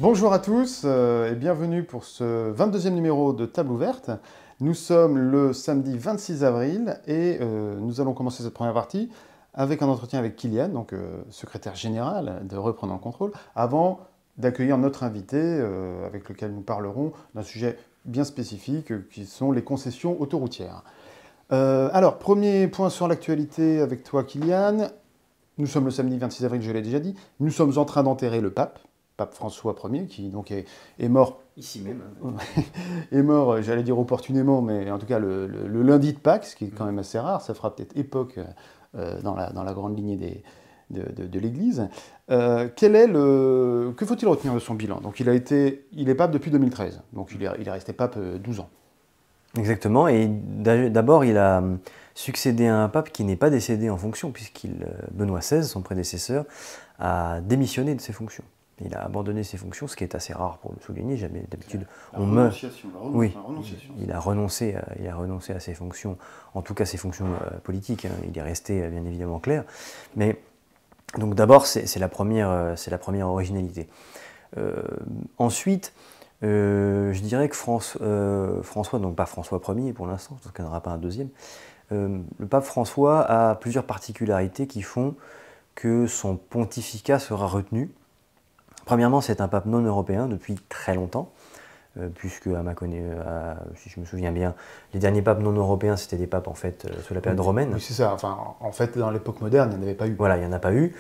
Bonjour à tous et bienvenue pour ce 22e numéro de Table ouverte. Nous sommes le samedi 26 avril et nous allons commencer cette première partie avec un entretien avec Kylian, donc secrétaire général de Reprendre le contrôle, avant d'accueillir notre invité avec lequel nous parlerons d'un sujet bien spécifique qui sont les concessions autoroutières. Alors, premier point sur l'actualité avec toi Kylian. Nous sommes le samedi 26 avril, je l'ai déjà dit. Nous sommes en train d'enterrer le pape François Ier, qui donc est mort. Ici même. Est mort, j'allais dire opportunément, mais en tout cas le lundi de Pâques, ce qui est quand même assez rare. Ça fera peut-être époque dans la grande lignée de l'Église. Que faut-il retenir de son bilan? Donc il est pape depuis 2013, donc il est resté pape 12 ans. Exactement, et d'abord il a succédé à un pape qui n'est pas décédé en fonction, Benoît XVI, son prédécesseur, a démissionné de ses fonctions. Il a abandonné ses fonctions, ce qui est assez rare pour le souligner. Jamais d'habitude on meurt. Oui, il a renoncé à ses fonctions, en tout cas ses fonctions politiques. Hein. Il est resté bien évidemment clair. Mais donc d'abord c'est la première originalité. Ensuite, je dirais que François, donc pas François Ier pour l'instant, parce qu'il n'y en aura pas un deuxième. Le pape François a plusieurs particularités qui font que son pontificat sera retenu. Premièrement, c'est un pape non européen depuis très longtemps, puisque, si je me souviens bien, les derniers papes non européens, c'était des papes en fait sous la période romaine. Oui, c'est ça. Enfin, en fait, dans l'époque moderne, il n'y en avait pas eu. Voilà, il n'y en a pas eu,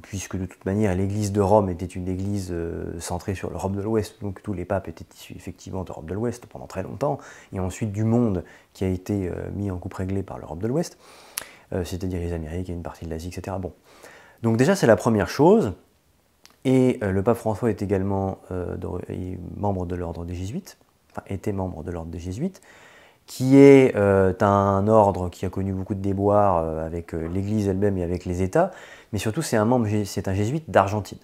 puisque de toute manière, l'église de Rome était une église centrée sur l'Europe de l'Ouest, donc tous les papes étaient issus effectivement d'Europe de l'Ouest pendant très longtemps, et ensuite du monde qui a été mis en coupe réglée par l'Europe de l'Ouest, c'est-à-dire les Amériques et une partie de l'Asie, etc. Bon. Donc déjà, c'est la première chose. Et le pape François est également membre de l'ordre des Jésuites, enfin était membre de l'ordre des Jésuites, qui est un ordre qui a connu beaucoup de déboires avec l'Église elle-même et avec les États, mais surtout c'est un jésuite d'Argentine.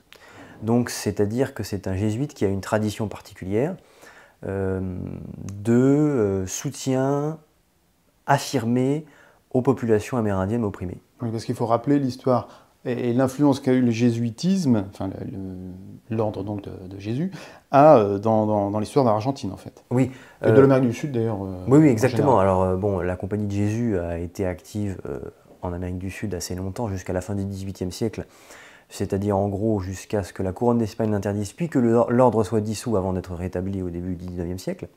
Donc c'est-à-dire que c'est un jésuite qui a une tradition particulière de soutien affirmé aux populations amérindiennes opprimées. Oui, parce qu'il faut rappeler l'histoire et l'influence qu'a eu le jésuitisme, enfin l'ordre donc de Jésus, dans l'histoire d'Argentine en fait. Oui. Et de l'Amérique du Sud d'ailleurs. Oui, exactement. Alors la Compagnie de Jésus a été active en Amérique du Sud assez longtemps, jusqu'à la fin du XVIIIe siècle, c'est-à-dire en gros jusqu'à ce que la couronne d'Espagne l'interdise, puis que l'ordre soit dissous avant d'être rétabli au début du XIXe siècle.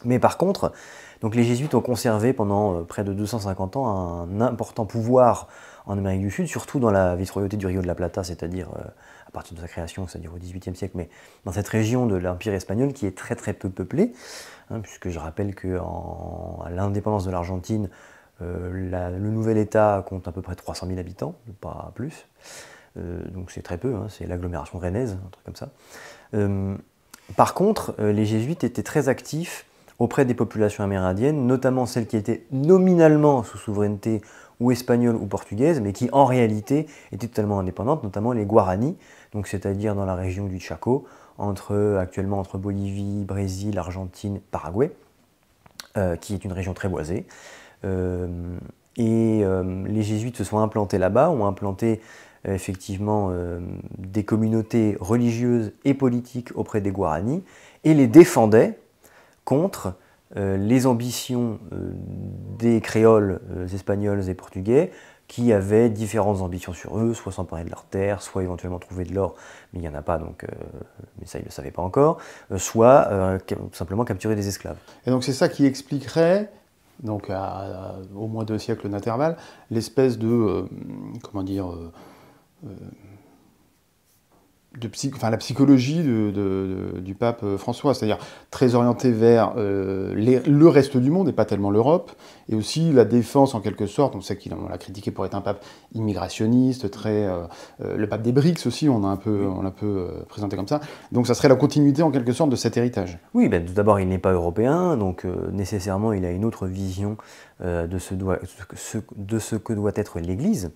Mais par contre, donc les jésuites ont conservé pendant près de 250 ans un important pouvoir en Amérique du Sud, surtout dans la vice-royauté du Rio de la Plata, c'est-à-dire à partir de sa création, c'est-à-dire au XVIIIe siècle, mais dans cette région de l'Empire espagnol qui est très très peu peuplée, hein, puisque je rappelle qu'à l'indépendance de l'Argentine, le nouvel État compte à peu près 300 000 habitants, pas plus, donc c'est très peu, hein, c'est l'agglomération rennaise, un truc comme ça. Par contre, les jésuites étaient très actifs auprès des populations amérindiennes, notamment celles qui étaient nominalement sous souveraineté ou espagnole ou portugaise, mais qui en réalité étaient totalement indépendantes, notamment les Guaranis, donc c'est-à-dire dans la région du Chaco, actuellement entre Bolivie, Brésil, Argentine, Paraguay, qui est une région très boisée. Les jésuites se sont implantés là-bas, ont implanté effectivement des communautés religieuses et politiques auprès des Guaranis, et les défendaient contre les ambitions des créoles espagnols et portugais qui avaient différentes ambitions sur eux, soit s'emparer de leurs terres, soit éventuellement trouver de l'or, mais il n'y en a pas, donc, mais ça ils ne le savaient pas encore, soit simplement capturer des esclaves. Et donc c'est ça qui expliquerait, donc au moins 2 siècles d'intervalle, l'espèce de, la psychologie du pape François, c'est-à-dire très orienté vers le reste du monde et pas tellement l'Europe, et aussi la défense en quelque sorte, on sait qu'il l'a critiqué pour être un pape immigrationniste, le pape des BRICS aussi, on l'a un peu présenté comme ça, donc ça serait la continuité en quelque sorte de cet héritage. Oui, ben, tout d'abord il n'est pas européen, donc nécessairement il a une autre vision de ce que doit être l'Église,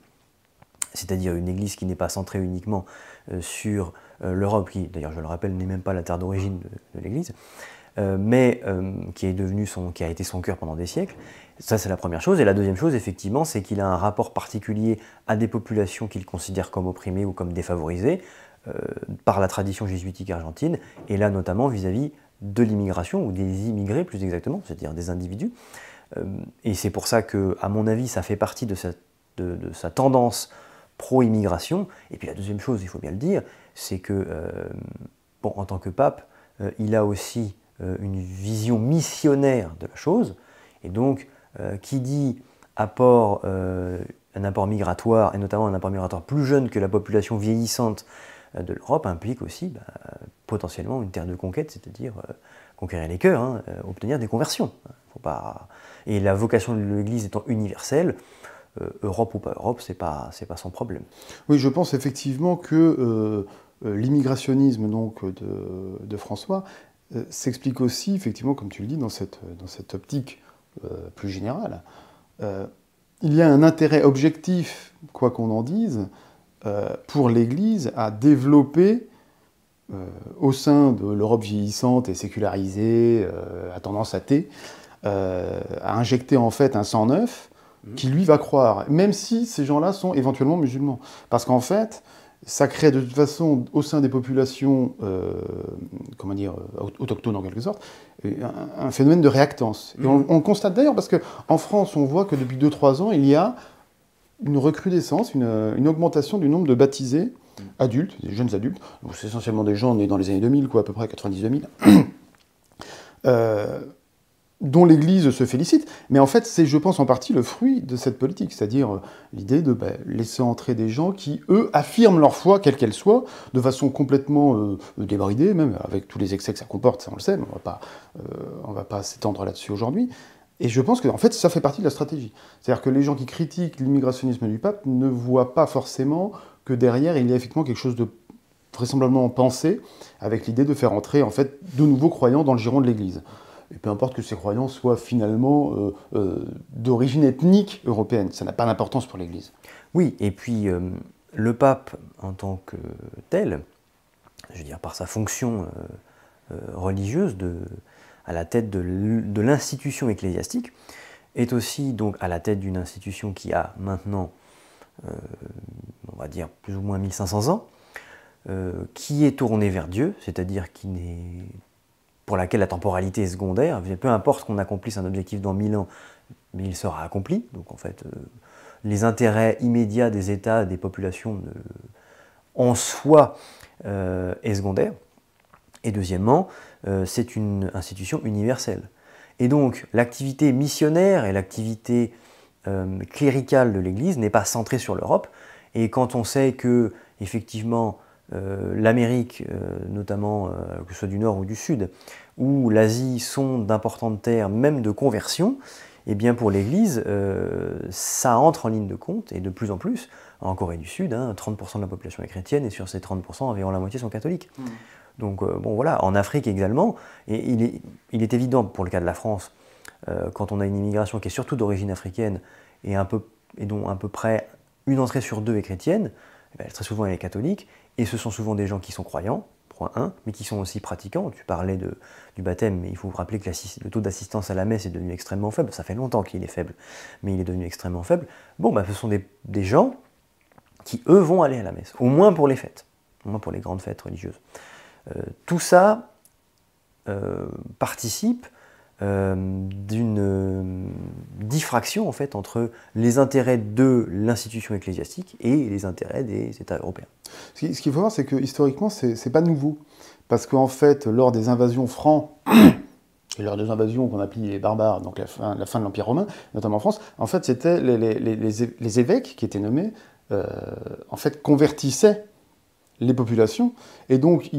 c'est-à-dire une église qui n'est pas centrée uniquement sur l'Europe, qui d'ailleurs je le rappelle n'est même pas la terre d'origine de l'église, mais qui a été son cœur pendant des siècles. Ça c'est la première chose. Et la deuxième chose, effectivement, c'est qu'il a un rapport particulier à des populations qu'il considère comme opprimées ou comme défavorisées, par la tradition jésuitique argentine, et là notamment vis-à-vis de l'immigration, ou des immigrés plus exactement, c'est-à-dire des individus. Et c'est pour ça que, à mon avis, ça fait partie de sa tendance pro-immigration. Et puis la deuxième chose, il faut bien le dire, c'est que, bon, en tant que pape, il a aussi une vision missionnaire de la chose, et donc qui dit apport, un apport migratoire, et notamment un apport migratoire plus jeune que la population vieillissante de l'Europe, implique aussi potentiellement une terre de conquête, c'est-à-dire conquérir les cœurs, hein, obtenir des conversions. Faut pas... Et la vocation de l'Église étant universelle, Europe ou pas Europe, c'est pas son problème. Oui, je pense effectivement que l'immigrationnisme donc de François s'explique aussi, effectivement, comme tu le dis, dans cette optique plus générale. Il y a un intérêt objectif, quoi qu'on en dise, pour l'Église à développer au sein de l'Europe vieillissante et sécularisée, à tendance athée, à injecter en fait un sang neuf qui lui va croire, même si ces gens-là sont éventuellement musulmans. Parce qu'en fait, ça crée de toute façon au sein des populations, comment dire, autochtones en quelque sorte, un phénomène de réactance. Et on le constate d'ailleurs parce qu'en France, on voit que depuis 2-3 ans, il y a une recrudescence, une augmentation du nombre de baptisés adultes, des jeunes adultes. C'est essentiellement des gens nés dans les années 2000, quoi, à peu près 90-2000, dont l'Église se félicite. Mais en fait, c'est, je pense, en partie le fruit de cette politique, c'est-à-dire l'idée de laisser entrer des gens qui, eux, affirment leur foi, quelle qu'elle soit, de façon complètement débridée, même avec tous les excès que ça comporte, ça on le sait, mais on va pas s'étendre là-dessus aujourd'hui. Et je pense que en fait, ça fait partie de la stratégie. C'est-à-dire que les gens qui critiquent l'immigrationnisme du pape ne voient pas forcément que derrière, il y a effectivement quelque chose de vraisemblablement pensé, avec l'idée de faire entrer en fait de nouveaux croyants dans le giron de l'Église. Et peu importe que ces croyants soient finalement d'origine ethnique européenne, ça n'a pas d'importance pour l'Église. Oui, et puis le pape en tant que tel, je veux dire par sa fonction religieuse à la tête de l'institution ecclésiastique, est aussi donc à la tête d'une institution qui a maintenant, on va dire, plus ou moins 1500 ans, qui est tournée vers Dieu, c'est-à-dire pour laquelle la temporalité est secondaire. Peu importe qu'on accomplisse un objectif dans 1000 ans, mais il sera accompli. Donc en fait, les intérêts immédiats des États, des populations, en soi, est secondaire. Et deuxièmement, c'est une institution universelle. Et donc, l'activité missionnaire et l'activité cléricale de l'Église n'est pas centrée sur l'Europe. Et quand on sait que, effectivement, l'Amérique, notamment, que ce soit du Nord ou du Sud, ou l'Asie sont d'importantes terres, même de conversion, eh bien pour l'Église, ça entre en ligne de compte, et de plus en plus, en Corée du Sud, 30% de la population est chrétienne, et sur ces 30%, environ la moitié sont catholiques. Donc bon voilà, en Afrique également, et il est évident pour le cas de la France, quand on a une immigration qui est surtout d'origine africaine, et dont à peu près une entrée sur deux est chrétienne, très souvent elle est catholique, et ce sont souvent des gens qui sont croyants, point 1, mais qui sont aussi pratiquants. Tu parlais du baptême, mais il faut vous rappeler que le taux d'assistance à la messe est devenu extrêmement faible. Ça fait longtemps qu'il est faible, mais il est devenu extrêmement faible. Bon, ce sont des gens qui, eux, vont aller à la messe, au moins pour les fêtes, au moins pour les grandes fêtes religieuses. Tout ça participe d'une diffraction en fait entre les intérêts de l'institution ecclésiastique et les intérêts des États européens. Ce qu'il faut voir, c'est que historiquement, c'est pas nouveau. Parce qu'en fait, lors des invasions francs, et lors des invasions qu'on appelait les barbares, donc la fin de l'Empire romain, notamment en France, en fait, c'était les évêques qui étaient nommés, en fait, convertissaient les populations. Et donc,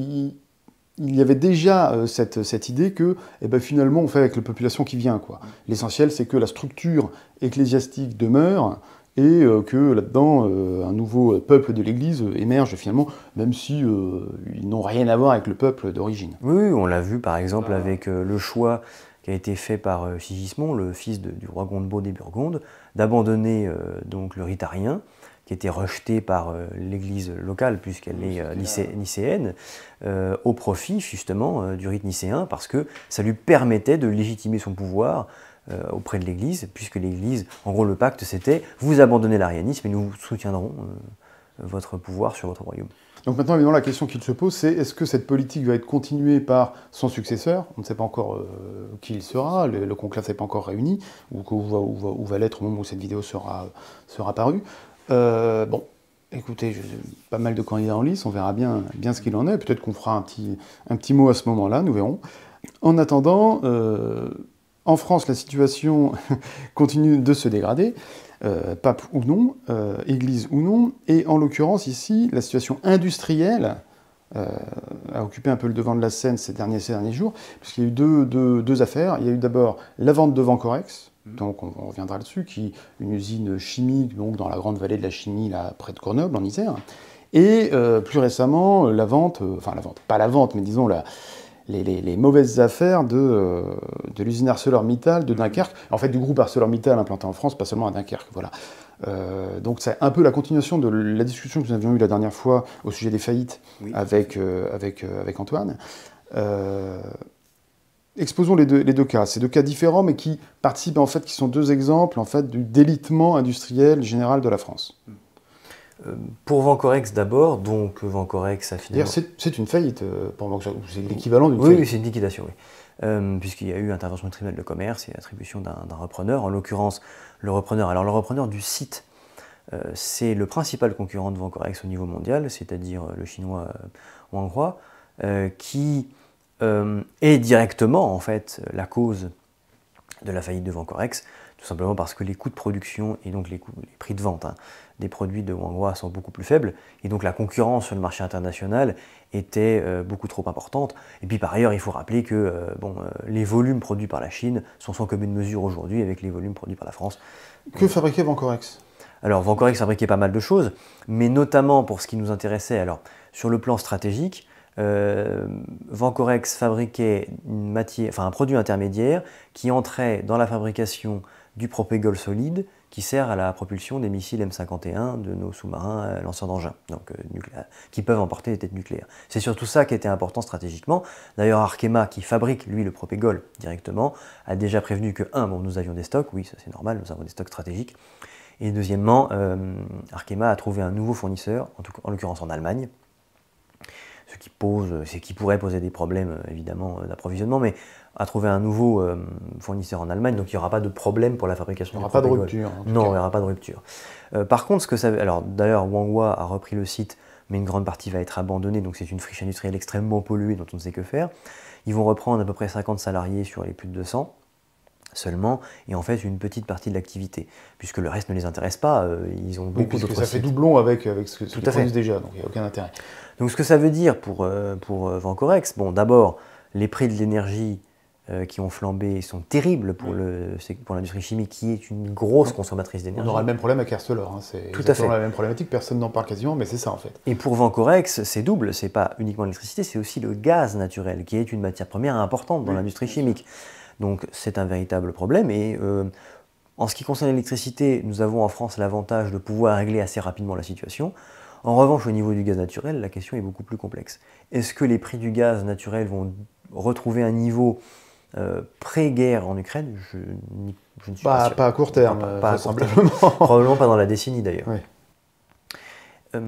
il y avait déjà cette idée que finalement on fait avec la population qui vient, quoi. L'essentiel c'est que la structure ecclésiastique demeure et que là-dedans un nouveau peuple de l'Église émerge finalement, même si ils n'ont rien à voir avec le peuple d'origine. Oui, on l'a vu par exemple avec le choix qui a été fait par Sigismond, le fils du roi Gondebaud des Burgondes, d'abandonner donc le rite arien, qui était rejetée par l'Église locale, puisqu'elle est nicéenne, au profit justement du rite nicéen, parce que ça lui permettait de légitimer son pouvoir auprès de l'Église, puisque l'Église, en gros le pacte c'était « vous abandonnez l'arianisme et nous soutiendrons votre pouvoir sur votre royaume ». Donc maintenant, évidemment, la question qu'il se pose, c'est est-ce que cette politique va être continuée par son successeur? On ne sait pas encore qui il sera, le conclave n'est pas encore réuni, ou où va l'être au moment où cette vidéo sera parue. Bon, écoutez, pas mal de candidats en lice, on verra bien ce qu'il en est. Peut-être qu'on fera un petit mot à ce moment-là, nous verrons. En attendant, en France, la situation continue de se dégrader. Pape ou non, église ou non, et en l'occurrence ici, la situation industrielle a occupé un peu le devant de la scène ces derniers jours, puisqu'il y a eu deux affaires. Il y a eu d'abord la vente de Vancorex, donc on reviendra là-dessus, qui est une usine chimique donc dans la grande vallée de la chimie, là, près de Grenoble, en Isère, et plus récemment, pas la vente, mais disons les mauvaises affaires de l'usine ArcelorMittal de Dunkerque, en fait du groupe ArcelorMittal implanté en France, pas seulement à Dunkerque, voilà. Donc c'est un peu la continuation de la discussion que nous avions eue la dernière fois au sujet des faillites avec Antoine. Exposons les deux cas, ces deux cas différents, mais qui participent en fait, qui sont deux exemples en fait du délitement industriel général de la France. Pour Vancorex d'abord, donc Vancorex a finalement... C'est une faillite, c'est l'équivalent d'une faillite. Oui, c'est une liquidation, oui. Puisqu'il y a eu intervention du tribunal de commerce et attribution d'un repreneur, en l'occurrence le repreneur. Alors le repreneur du site, c'est le principal concurrent de Vancorex au niveau mondial, c'est-à-dire le chinois Wanghua, qui est directement en fait la cause de la faillite de Vancorex, tout simplement parce que les coûts de production et donc les prix de vente des produits de Wanghua sont beaucoup plus faibles, et donc la concurrence sur le marché international était beaucoup trop importante. Et puis par ailleurs, il faut rappeler que les volumes produits par la Chine sont sans commune mesure aujourd'hui avec les volumes produits par la France. Que fabriquait Vancorex? Alors Vancorex fabriquait pas mal de choses, mais notamment pour ce qui nous intéressait, alors sur le plan stratégique, Vancorex fabriquait un produit intermédiaire qui entrait dans la fabrication du propégol solide qui sert à la propulsion des missiles M51 de nos sous-marins lanceurs d'engins, donc qui peuvent emporter des têtes nucléaires. C'est surtout ça qui était important stratégiquement. D'ailleurs, Arkema, qui fabrique lui le propégol directement, a déjà prévenu que nous avions des stocks, oui, ça c'est normal, nous avons des stocks stratégiques. Et deuxièmement, Arkema a trouvé un nouveau fournisseur, en l'occurrence en Allemagne, ce qui pourrait poser des problèmes évidemment d'approvisionnement, mais a trouvé un nouveau fournisseur en Allemagne, donc il n'y aura pas de problème pour la fabrication. Il n'y aura pas de rupture. Non, il n'y aura pas de rupture. Par contre, d'ailleurs, Wanghua a repris le site, mais une grande partie va être abandonnée, donc c'est une friche industrielle extrêmement polluée dont on ne sait que faire. Ils vont reprendre à peu près 50 salariés sur les plus de 200 seulement, et en fait une petite partie de l'activité, puisque le reste ne les intéresse pas, ils ont beaucoup d'autres sites. Ça fait doublon avec ce qu'ils produisent déjà, donc il n'y a aucun intérêt. Donc ce que ça veut dire pour Vancorex, d'abord, les prix de l'énergie qui ont flambé sont terribles pour l'industrie chimique, qui est une grosse consommatrice d'énergie. On aura le même problème avec Arcelor, c'est exactement la même problématique, personne n'en parle quasiment, mais c'est ça en fait. Et pour Vancorex, c'est double, c'est pas uniquement l'électricité, c'est aussi le gaz naturel, qui est une matière première importante dans l'industrie chimique. Donc c'est un véritable problème, et en ce qui concerne l'électricité, nous avons en France l'avantage de pouvoir régler assez rapidement la situation. En revanche, au niveau du gaz naturel, la question est beaucoup plus complexe. Est-ce que les prix du gaz naturel vont retrouver un niveau pré-guerre en Ukraine? Je ne suis pas sûr. Pas à court terme, pas à court terme. Probablement pas dans la décennie d'ailleurs. Oui.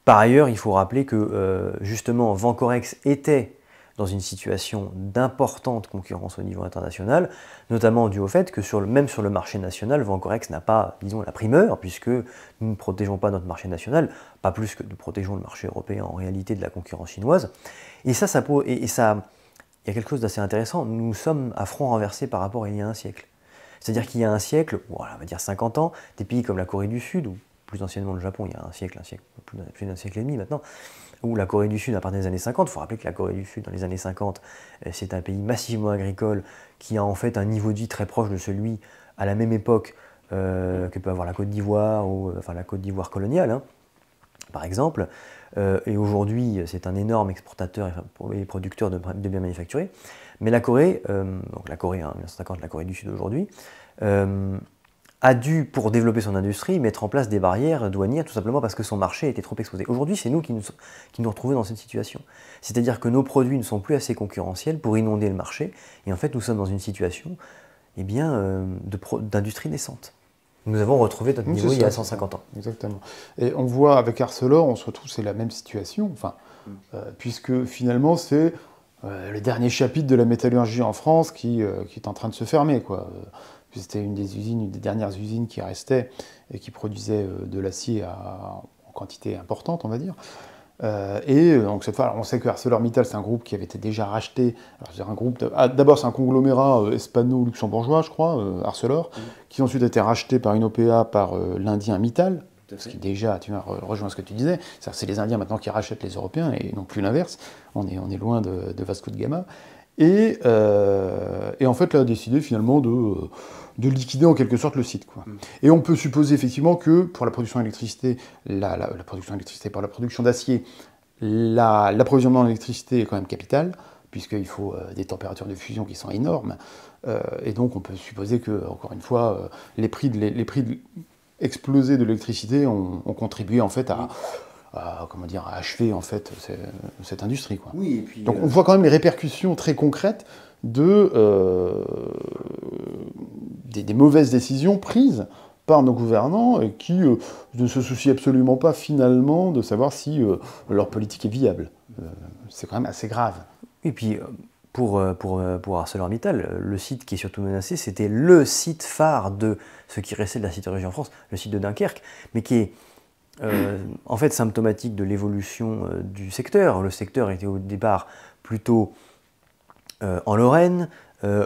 Par ailleurs, il faut rappeler que justement Vancorex était dans une situation d'importante concurrence au niveau international, notamment dû au fait que même sur le marché national, Vancorex n'a pas, disons, la primeur, puisque nous ne protégeons pas notre marché national, pas plus que nous protégeons le marché européen en réalité de la concurrence chinoise. Et ça il y a quelque chose d'assez intéressant, nous sommes à front renversé par rapport à il y a un siècle. C'est-à-dire qu'il y a un siècle, on va dire 50 ans, des pays comme la Corée du Sud, ou plus anciennement le Japon, il y a plus d'un siècle et demi maintenant, ou la Corée du Sud à partir des années 50, il faut rappeler que la Corée du Sud dans les années 50, c'est un pays massivement agricole qui a en fait un niveau de vie très proche de celui à la même époque que peut avoir la Côte d'Ivoire, la Côte d'Ivoire coloniale, par exemple. Et aujourd'hui, c'est un énorme exportateur et producteur de biens manufacturés. Mais la Corée, donc la Corée, 1950, la Corée du Sud aujourd'hui, a dû, pour développer son industrie, mettre en place des barrières douanières, tout simplement parce que son marché était trop exposé. Aujourd'hui, c'est nous qui nous retrouvons dans cette situation. C'est-à-dire que nos produits ne sont plus assez concurrentiels pour inonder le marché, et en fait, nous sommes dans une situation d'industrie naissante. Nous avons retrouvé notre niveau il y a 150 ans. Exactement. Et on voit avec Arcelor, on se retrouve, c'est la même situation, enfin, puisque finalement c'est le dernier chapitre de la métallurgie en France qui est en train de se fermer, quoi. C'était une des dernières usines qui restait et qui produisait de l'acier en quantité importante, on va dire. Donc cette fois, on sait que ArcelorMittal, c'est un groupe qui avait été déjà racheté. D'abord, c'est un conglomérat hispano-luxembourgeois, je crois, Arcelor, qui ensuite a été racheté par une OPA par l'Indien Mittal. Ce qui déjà, tu rejoins ce que tu disais, c'est les Indiens maintenant qui rachètent les Européens et non plus l'inverse. On est loin de Vasco de Gama. Et en fait, là, a décidé finalement de liquider en quelque sorte le site, quoi. Et on peut supposer effectivement que pour la production d'électricité, pour la production d'acier, l'approvisionnement en électricité est quand même capital, puisqu'il faut des températures de fusion qui sont énormes. Et donc on peut supposer que, encore une fois, les prix explosés de l'électricité ont contribué en fait à achever en fait cette industrie, quoi. Oui, et puis, donc on voit quand même les répercussions très concrètes des mauvaises décisions prises par nos gouvernants et qui ne se soucient absolument pas finalement de savoir si leur politique est viable. C'est quand même assez grave. Et puis pour ArcelorMittal, le site qui est surtout menacé, c'était le site phare de ce qui restait de la sidérurgie en France, le site de Dunkerque, mais qui est en fait symptomatique de l'évolution du secteur. Le secteur était au départ plutôt en Lorraine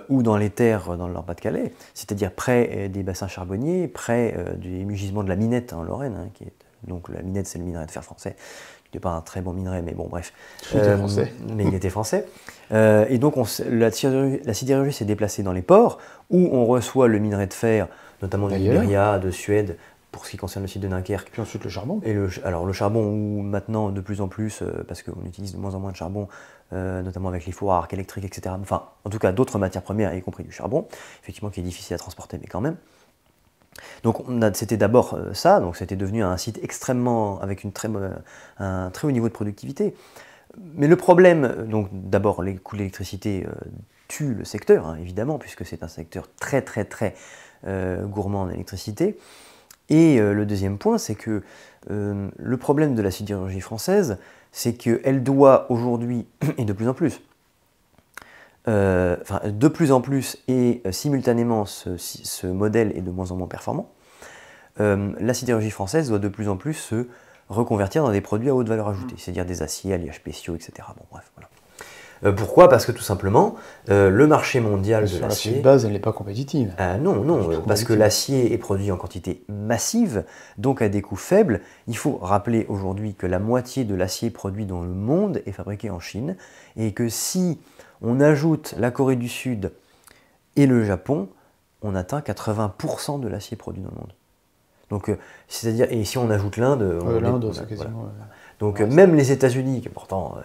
ou dans les terres dans le Nord-Pas-de-Calais, c'est-à-dire près des bassins charbonniers, près du gisements de la Minette en Lorraine, hein, donc la Minette c'est le minerai de fer français, qui n'est pas un très bon minerai, mais bon bref. Mais il était français. Et donc la sidérurgie s'est déplacée dans les ports où on reçoit le minerai de fer, notamment de Libéria, de Suède, pour ce qui concerne le site de Dunkerque. Puis ensuite le charbon. Et alors le charbon, où maintenant de plus en plus, parce qu'on utilise de moins en moins de charbon, notamment avec les fours à arc électrique, etc. Enfin, en tout cas d'autres matières premières, y compris du charbon, effectivement qui est difficile à transporter, mais quand même. Donc c'était d'abord ça, donc c'était devenu un site extrêmement, avec un très haut niveau de productivité. Mais le problème, donc d'abord les coûts de l'électricité tuent le secteur, hein, évidemment, puisque c'est un secteur très très très gourmand en électricité. Et le deuxième point, c'est que le problème de la sidérurgie française, c'est qu'elle doit aujourd'hui, et de plus en plus, et simultanément ce modèle est de moins en moins performant, la sidérurgie française doit de plus en plus se reconvertir dans des produits à haute valeur ajoutée, c'est-à-dire des aciers, alliages spéciaux, etc. Bon, bref, voilà. Pourquoi? Parce que tout simplement, le marché mondial de l'acier... La base, elle n'est pas compétitive. Non, parce que l'acier est produit en quantité massive, donc à des coûts faibles. Il faut rappeler aujourd'hui que la moitié de l'acier produit dans le monde est fabriqué en Chine, et que si on ajoute la Corée du Sud et le Japon, on atteint 80% de l'acier produit dans le monde. Donc, c'est-à-dire, et si on ajoute l'Inde... l'Inde, c'est quasiment... Voilà. Donc même les États-Unis, qui est pourtant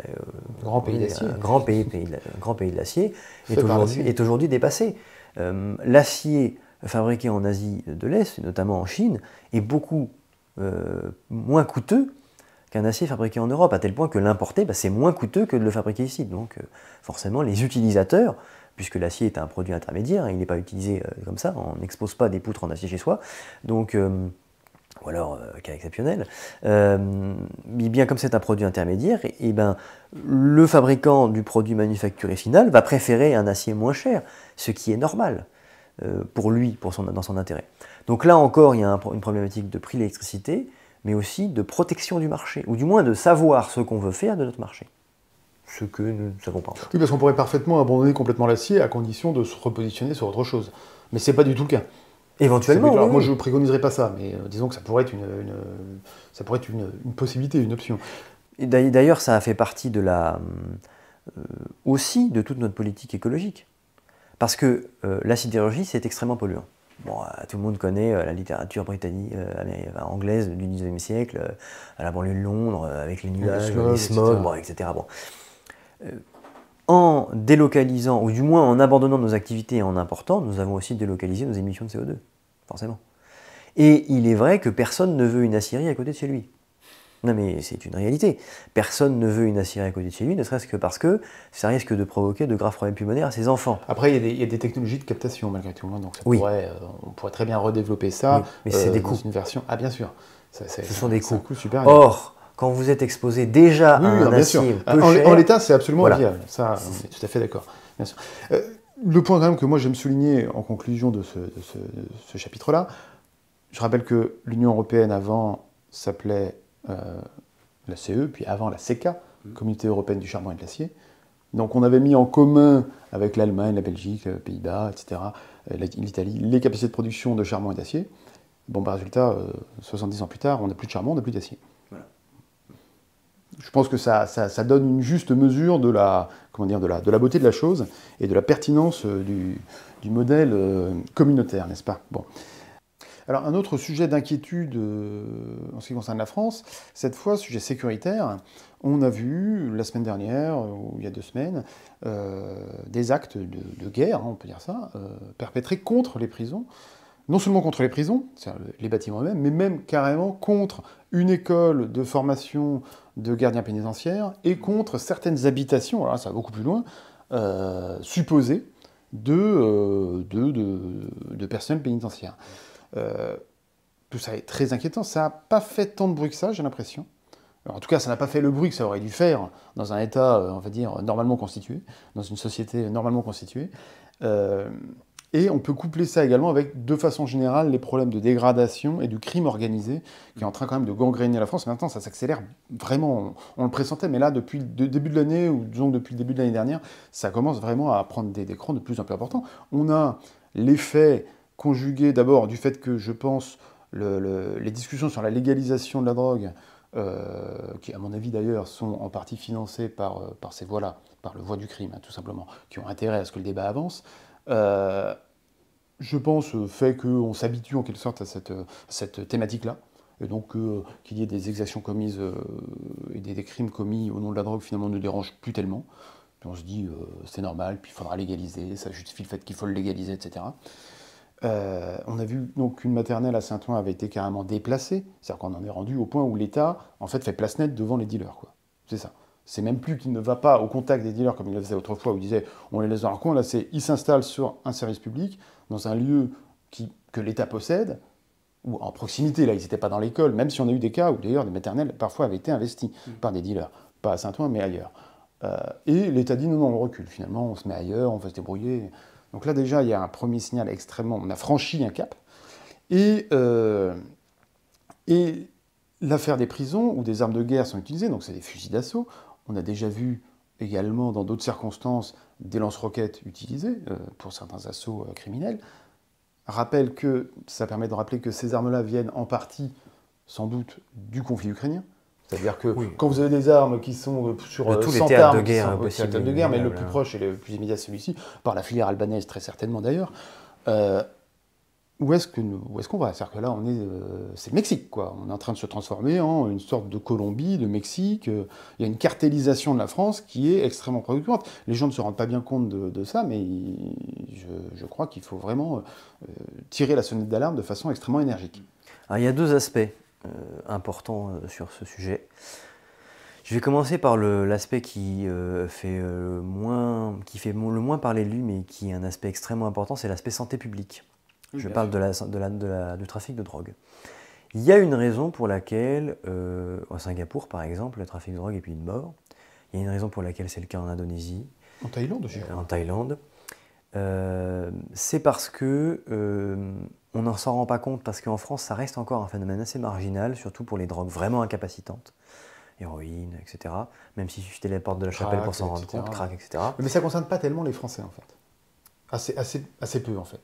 grand pays d'acier, un grand pays de l'acier, est aujourd'hui dépassé. L'acier fabriqué en Asie de l'Est, notamment en Chine, est beaucoup moins coûteux qu'un acier fabriqué en Europe, à tel point que l'importer, c'est moins coûteux que de le fabriquer ici. Donc forcément, les utilisateurs, puisque l'acier est un produit intermédiaire, hein, il n'est pas utilisé comme ça, on n'expose pas des poutres en acier chez soi, donc... ou alors cas exceptionnel, bien comme c'est un produit intermédiaire, et ben, le fabricant du produit manufacturé final va préférer un acier moins cher, ce qui est normal pour lui, dans son intérêt. Donc là encore, il y a une problématique de prix de l'électricité, mais aussi de protection du marché, ou du moins de savoir ce qu'on veut faire de notre marché. Ce que nous ne savons pas encore. Oui, parce qu'on pourrait parfaitement abandonner complètement l'acier à condition de se repositionner sur autre chose. Mais c'est pas du tout le cas. Éventuellement. Alors, moi, je ne préconiserais pas ça, mais disons que ça pourrait être une possibilité, une option. Et d'ailleurs, ça a fait partie aussi de toute notre politique écologique. Parce que la sidérurgie, c'est extrêmement polluant. Bon, tout le monde connaît la littérature britannique, anglaise du XIXe siècle, à la banlieue de Londres, avec les nuages, les smogs, etc. Bon. En délocalisant, ou du moins en abandonnant nos activités et en important, nous avons aussi délocalisé nos émissions de CO2, forcément. Et il est vrai que personne ne veut une aciérie à côté de chez lui. Non mais c'est une réalité. Personne ne veut une aciérie à côté de chez lui, ne serait-ce que parce que ça risque de provoquer de graves problèmes pulmonaires à ses enfants. Après, il y a des technologies de captation malgré tout, hein, donc Oui. On pourrait très bien redévelopper ça Oui, mais c'est des dans coûts. une version. Ah, bien sûr. Ce sont des C'est un coûts. coût super. Or, quand vous êtes exposé déjà Oui, à un bien sûr. acier peu cher... En l'état, c'est absolument Voilà. viable. Ça, on est tout à fait d'accord. Bien sûr. Le point quand même que moi j'aime souligner en conclusion de ce chapitre-là, je rappelle que l'Union européenne avant s'appelait la CE, puis avant la CECA, Communauté européenne du charbon et de l'acier. Donc on avait mis en commun avec l'Allemagne, la Belgique, les Pays-Bas, etc., l'Italie, les capacités de production de charbon et d'acier. Bon, bah, résultat, 70 ans plus tard, on n'a plus de charbon, on n'a plus d'acier. Voilà. Je pense que ça donne une juste mesure de la beauté de la chose et de la pertinence du modèle communautaire, n'est-ce pas? Bon. Alors, un autre sujet d'inquiétude en ce qui concerne la France, cette fois, sujet sécuritaire, on a vu la semaine dernière, ou il y a 2 semaines, des actes de guerre, hein, on peut dire ça, perpétrés contre les prisons. Non seulement contre les prisons, c'est-à-dire les bâtiments eux-mêmes, mais même carrément contre une école de formation de gardiens pénitentiaires et contre certaines habitations, alors là, ça va beaucoup plus loin, supposées de personnel pénitentiaire. Tout ça est très inquiétant. Ça n'a pas fait tant de bruit que ça, j'ai l'impression. En tout cas, ça n'a pas fait le bruit que ça aurait dû faire dans un État, on va dire, normalement constitué, dans une société normalement constituée. Et on peut coupler ça également avec, de façon générale, les problèmes de dégradation et du crime organisé qui est en train quand même de gangréner la France. Maintenant, ça s'accélère vraiment. On le pressentait, mais là, depuis le début de l'année, ou disons depuis le début de l'année dernière, ça commence vraiment à prendre des crans de plus en plus importants. On a l'effet conjugué d'abord du fait que, je pense, les discussions sur la légalisation de la drogue, qui, à mon avis d'ailleurs, sont en partie financées par ces voies-là, par le voie du crime, hein, tout simplement, qui ont intérêt à ce que le débat avance. Je pense, fait qu'on s'habitue en quelque sorte à cette thématique-là. Et donc qu'il y ait des exactions commises et des crimes commis au nom de la drogue, finalement, ne dérange plus tellement. Puis on se dit, c'est normal, puis il faudra légaliser, ça justifie le fait qu'il faut le légaliser, etc. On a vu donc qu'une maternelle à Saint-Ouen avait été carrément déplacée. C'est-à-dire qu'on en est rendu au point où l'État, en fait, fait place nette devant les dealers, quoi. C'est ça. C'est même plus qu'il ne va pas au contact des dealers comme il le faisait autrefois, où il disait on les laisse dans leur coin. Là, c'est il s'installe sur un service public, dans un lieu que l'État possède, ou en proximité. Là, ils n'étaient pas dans l'école, même si on a eu des cas où d'ailleurs des maternelles parfois avaient été investies par des dealers. Pas à Saint-Ouen, mais ailleurs. Et l'État dit non, on recule. Finalement, on se met ailleurs, on va se débrouiller. Donc là, déjà, il y a un premier signal extrêmement. On a franchi un cap. Et l'affaire des prisons, où des armes de guerre sont utilisées, donc c'est des fusils d'assaut. On a déjà vu également, dans d'autres circonstances, des lance-roquettes utilisées pour certains assauts criminels. Ça permet de rappeler que ces armes-là viennent en partie, sans doute, du conflit ukrainien. C'est-à-dire que quand vous avez des armes qui sont sur tous les 100 théâtres armes, de guerre possibles, mais le plus proche et le plus immédiat, celui-ci, par la filière albanaise très certainement d'ailleurs, où est-ce qu'on va? C'est-à-dire que là, c'est le Mexique, quoi. On est en train de se transformer en une sorte de Colombie, de Mexique. Il y a une cartélisation de la France qui est extrêmement préoccupante. Les gens ne se rendent pas bien compte de ça, mais je crois qu'il faut vraiment tirer la sonnette d'alarme de façon extrêmement énergique. Alors, il y a 2 aspects importants sur ce sujet. Je vais commencer par l'aspect qui fait le moins parler de lui, mais qui est un aspect extrêmement important, c'est l'aspect santé publique. Je parle du trafic de drogue. Il y a une raison pour laquelle, au Singapour par exemple, le trafic de drogue est punis de mort. Il y a une raison pour laquelle c'est le cas en Indonésie. En Thaïlande aussi. En Thaïlande. C'est parce que on n'en s'en rend pas compte, parce qu'en France, ça reste encore un phénomène assez marginal, surtout pour les drogues vraiment incapacitantes. Héroïne, etc. Même si suffisait les portes de la chapelle pour s'en rendre compte, crack, etc. Mais ça ne concerne pas tellement les Français, en fait. Assez peu, en fait.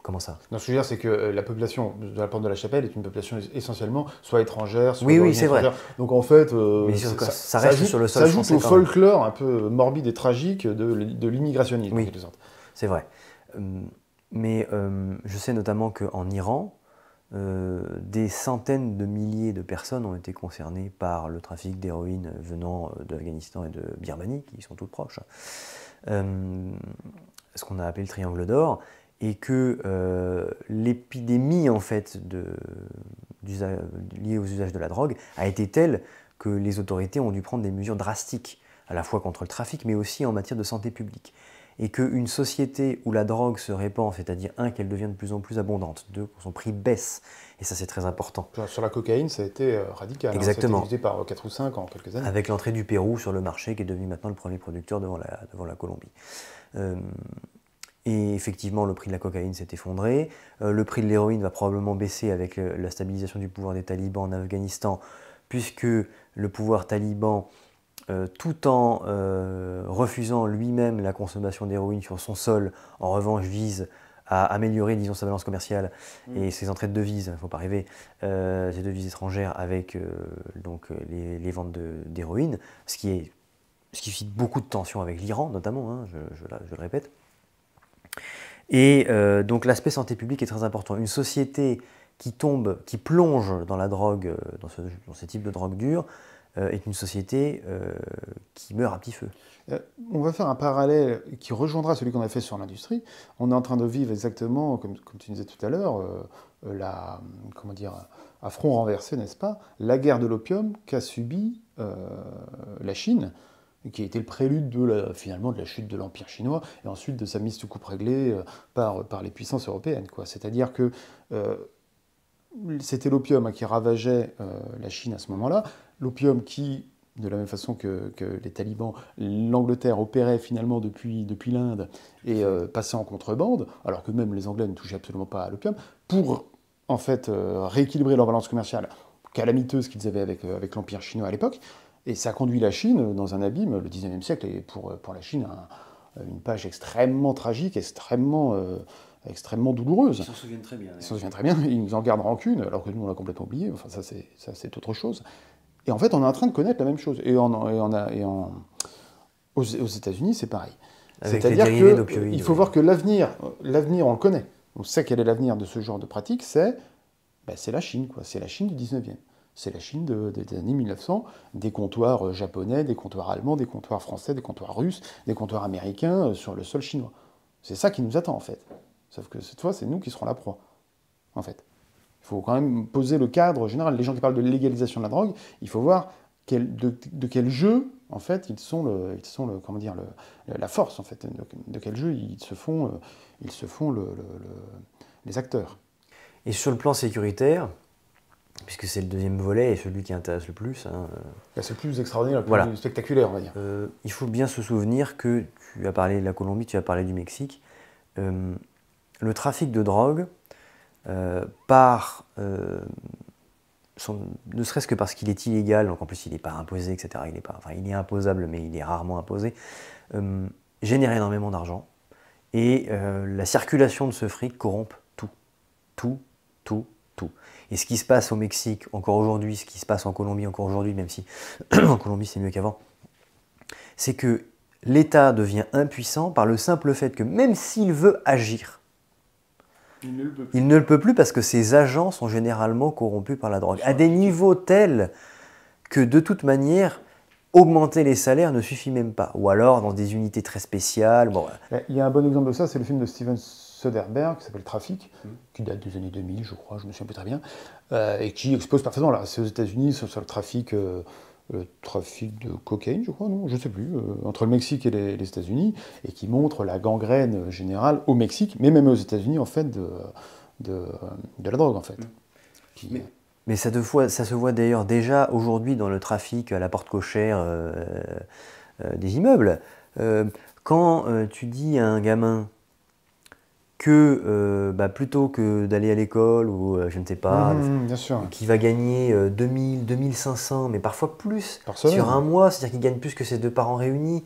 Comment ça? Non, ce que je veux dire, c'est que la population de la porte de la chapelle est une population essentiellement soit étrangère, soit oui, c'est vrai. Donc en fait, ça reste sur le sol français. Ça ajoute au même. folklore un peu morbide et tragique de l'immigrationnisme, oui, en quelque sorte. C'est vrai. Mais je sais notamment qu'en Iran, des centaines de milliers de personnes ont été concernées par le trafic d'héroïne venant d'Afghanistan et de Birmanie, qui sont toutes proches. Ce qu'on a appelé le triangle d'or. et que l'épidémie en fait liée aux usages de la drogue a été telle que les autorités ont dû prendre des mesures drastiques, à la fois contre le trafic, mais aussi en matière de santé publique. Et qu'une société où la drogue se répand, c'est-à-dire, qu'elle devient de plus en plus abondante, deux, que son prix baisse, et ça c'est très important. Sur la cocaïne, ça a été radical. Exactement. Ça a été divisé par 4 ou 5 en quelques années. Avec l'entrée du Pérou sur le marché, qui est devenu maintenant le premier producteur devant la Colombie. Et effectivement, le prix de la cocaïne s'est effondré. Le prix de l'héroïne va probablement baisser avec la stabilisation du pouvoir des talibans en Afghanistan, puisque le pouvoir taliban, tout en refusant lui-même la consommation d'héroïne sur son sol, en revanche vise à améliorer, disons, sa balance commerciale et ses entrées de devises, il ne faut pas rêver, ses devises étrangères avec les ventes d'héroïne, ce qui suscite beaucoup de tensions avec l'Iran notamment, hein, je le répète. Et donc l'aspect santé publique est très important. Une société qui plonge dans la drogue, dans ce type de drogue dure, est une société qui meurt à petit feu. On va faire un parallèle qui rejoindra celui qu'on a fait sur l'industrie. On est en train de vivre exactement, comme tu disais tout à l'heure, à front renversé, n'est-ce pas, la guerre de l'opium qu'a subie la Chine, qui a été le prélude finalement de la chute de l'Empire chinois, et ensuite de sa mise sous coupe réglée par les puissances européennes. C'est-à-dire que c'était l'opium qui ravageait la Chine à ce moment-là, l'opium qui, de la même façon que les talibans, l'Angleterre opérait finalement depuis l'Inde et passait en contrebande, alors que même les Anglais ne touchaient absolument pas à l'opium, pour en fait rééquilibrer leur balance commerciale calamiteuse qu'ils avaient avec l'Empire chinois à l'époque. Et ça a conduit la Chine dans un abîme. Le 19e siècle est pour la Chine une page extrêmement tragique, extrêmement douloureuse. Ils s'en souviennent très bien. Ils s'en souviennent très bien, ils nous en gardent rancune, alors que nous on l'a complètement oublié. Enfin, ça c'est autre chose. Et en fait, on est en train de connaître la même chose. Aux États-Unis, c'est pareil. C'est-à-dire qu'il faut voir que l'avenir, on le connaît. On sait quel est l'avenir de ce genre de pratique, c'est la Chine, quoi. C'est la Chine du 19e. C'est la Chine des années 1900, des comptoirs japonais, des comptoirs allemands, des comptoirs français, des comptoirs russes, des comptoirs américains sur le sol chinois. C'est ça qui nous attend, en fait. Sauf que cette fois, c'est nous qui serons la proie, en fait. Il faut quand même poser le cadre général. Les gens qui parlent de légalisation de la drogue, il faut voir de quel jeu, en fait, ils sont la force, en fait. De quel jeu ils se font les acteurs. Et sur le plan sécuritaire, puisque c'est le deuxième volet et celui qui intéresse le plus. Hein, c'est le plus extraordinaire, le plus spectaculaire, on va dire. Il faut bien se souvenir que tu as parlé de la Colombie, tu as parlé du Mexique. Le trafic de drogue, ne serait-ce que parce qu'il est illégal, donc en plus il n'est pas imposé, etc. Il est imposable, mais il est rarement imposé, génère énormément d'argent. Et la circulation de ce fric corrompt tout. Et ce qui se passe au Mexique encore aujourd'hui, ce qui se passe en Colombie encore aujourd'hui, même si en Colombie c'est mieux qu'avant, c'est que l'État devient impuissant par le simple fait que même s'il veut agir, il ne le peut plus parce que ses agents sont généralement corrompus par la drogue, à des niveaux tels que de toute manière, augmenter les salaires ne suffit même pas. Ou alors dans des unités très spéciales. Bon. Il y a un bon exemple de ça, c'est le film de Steven Soderbergh qui s'appelle Trafic, qui date des années 2000, je crois, je me souviens plus très bien, et qui expose parfaitement, là, c'est aux États-Unis, sur le trafic de cocaïne, je crois, non, je ne sais plus, entre le Mexique et les États-Unis, et qui montre la gangrène générale au Mexique, mais même aux États-Unis, en fait, de la drogue, en fait. Mais ça se voit d'ailleurs déjà aujourd'hui dans le trafic à la porte cochère des immeubles. Quand tu dis à un gamin que plutôt que d'aller à l'école ou je ne sais pas, qui va gagner 2000, 2500, mais parfois plus sur un mois, c'est-à-dire qu'il gagne plus que ses deux parents réunis.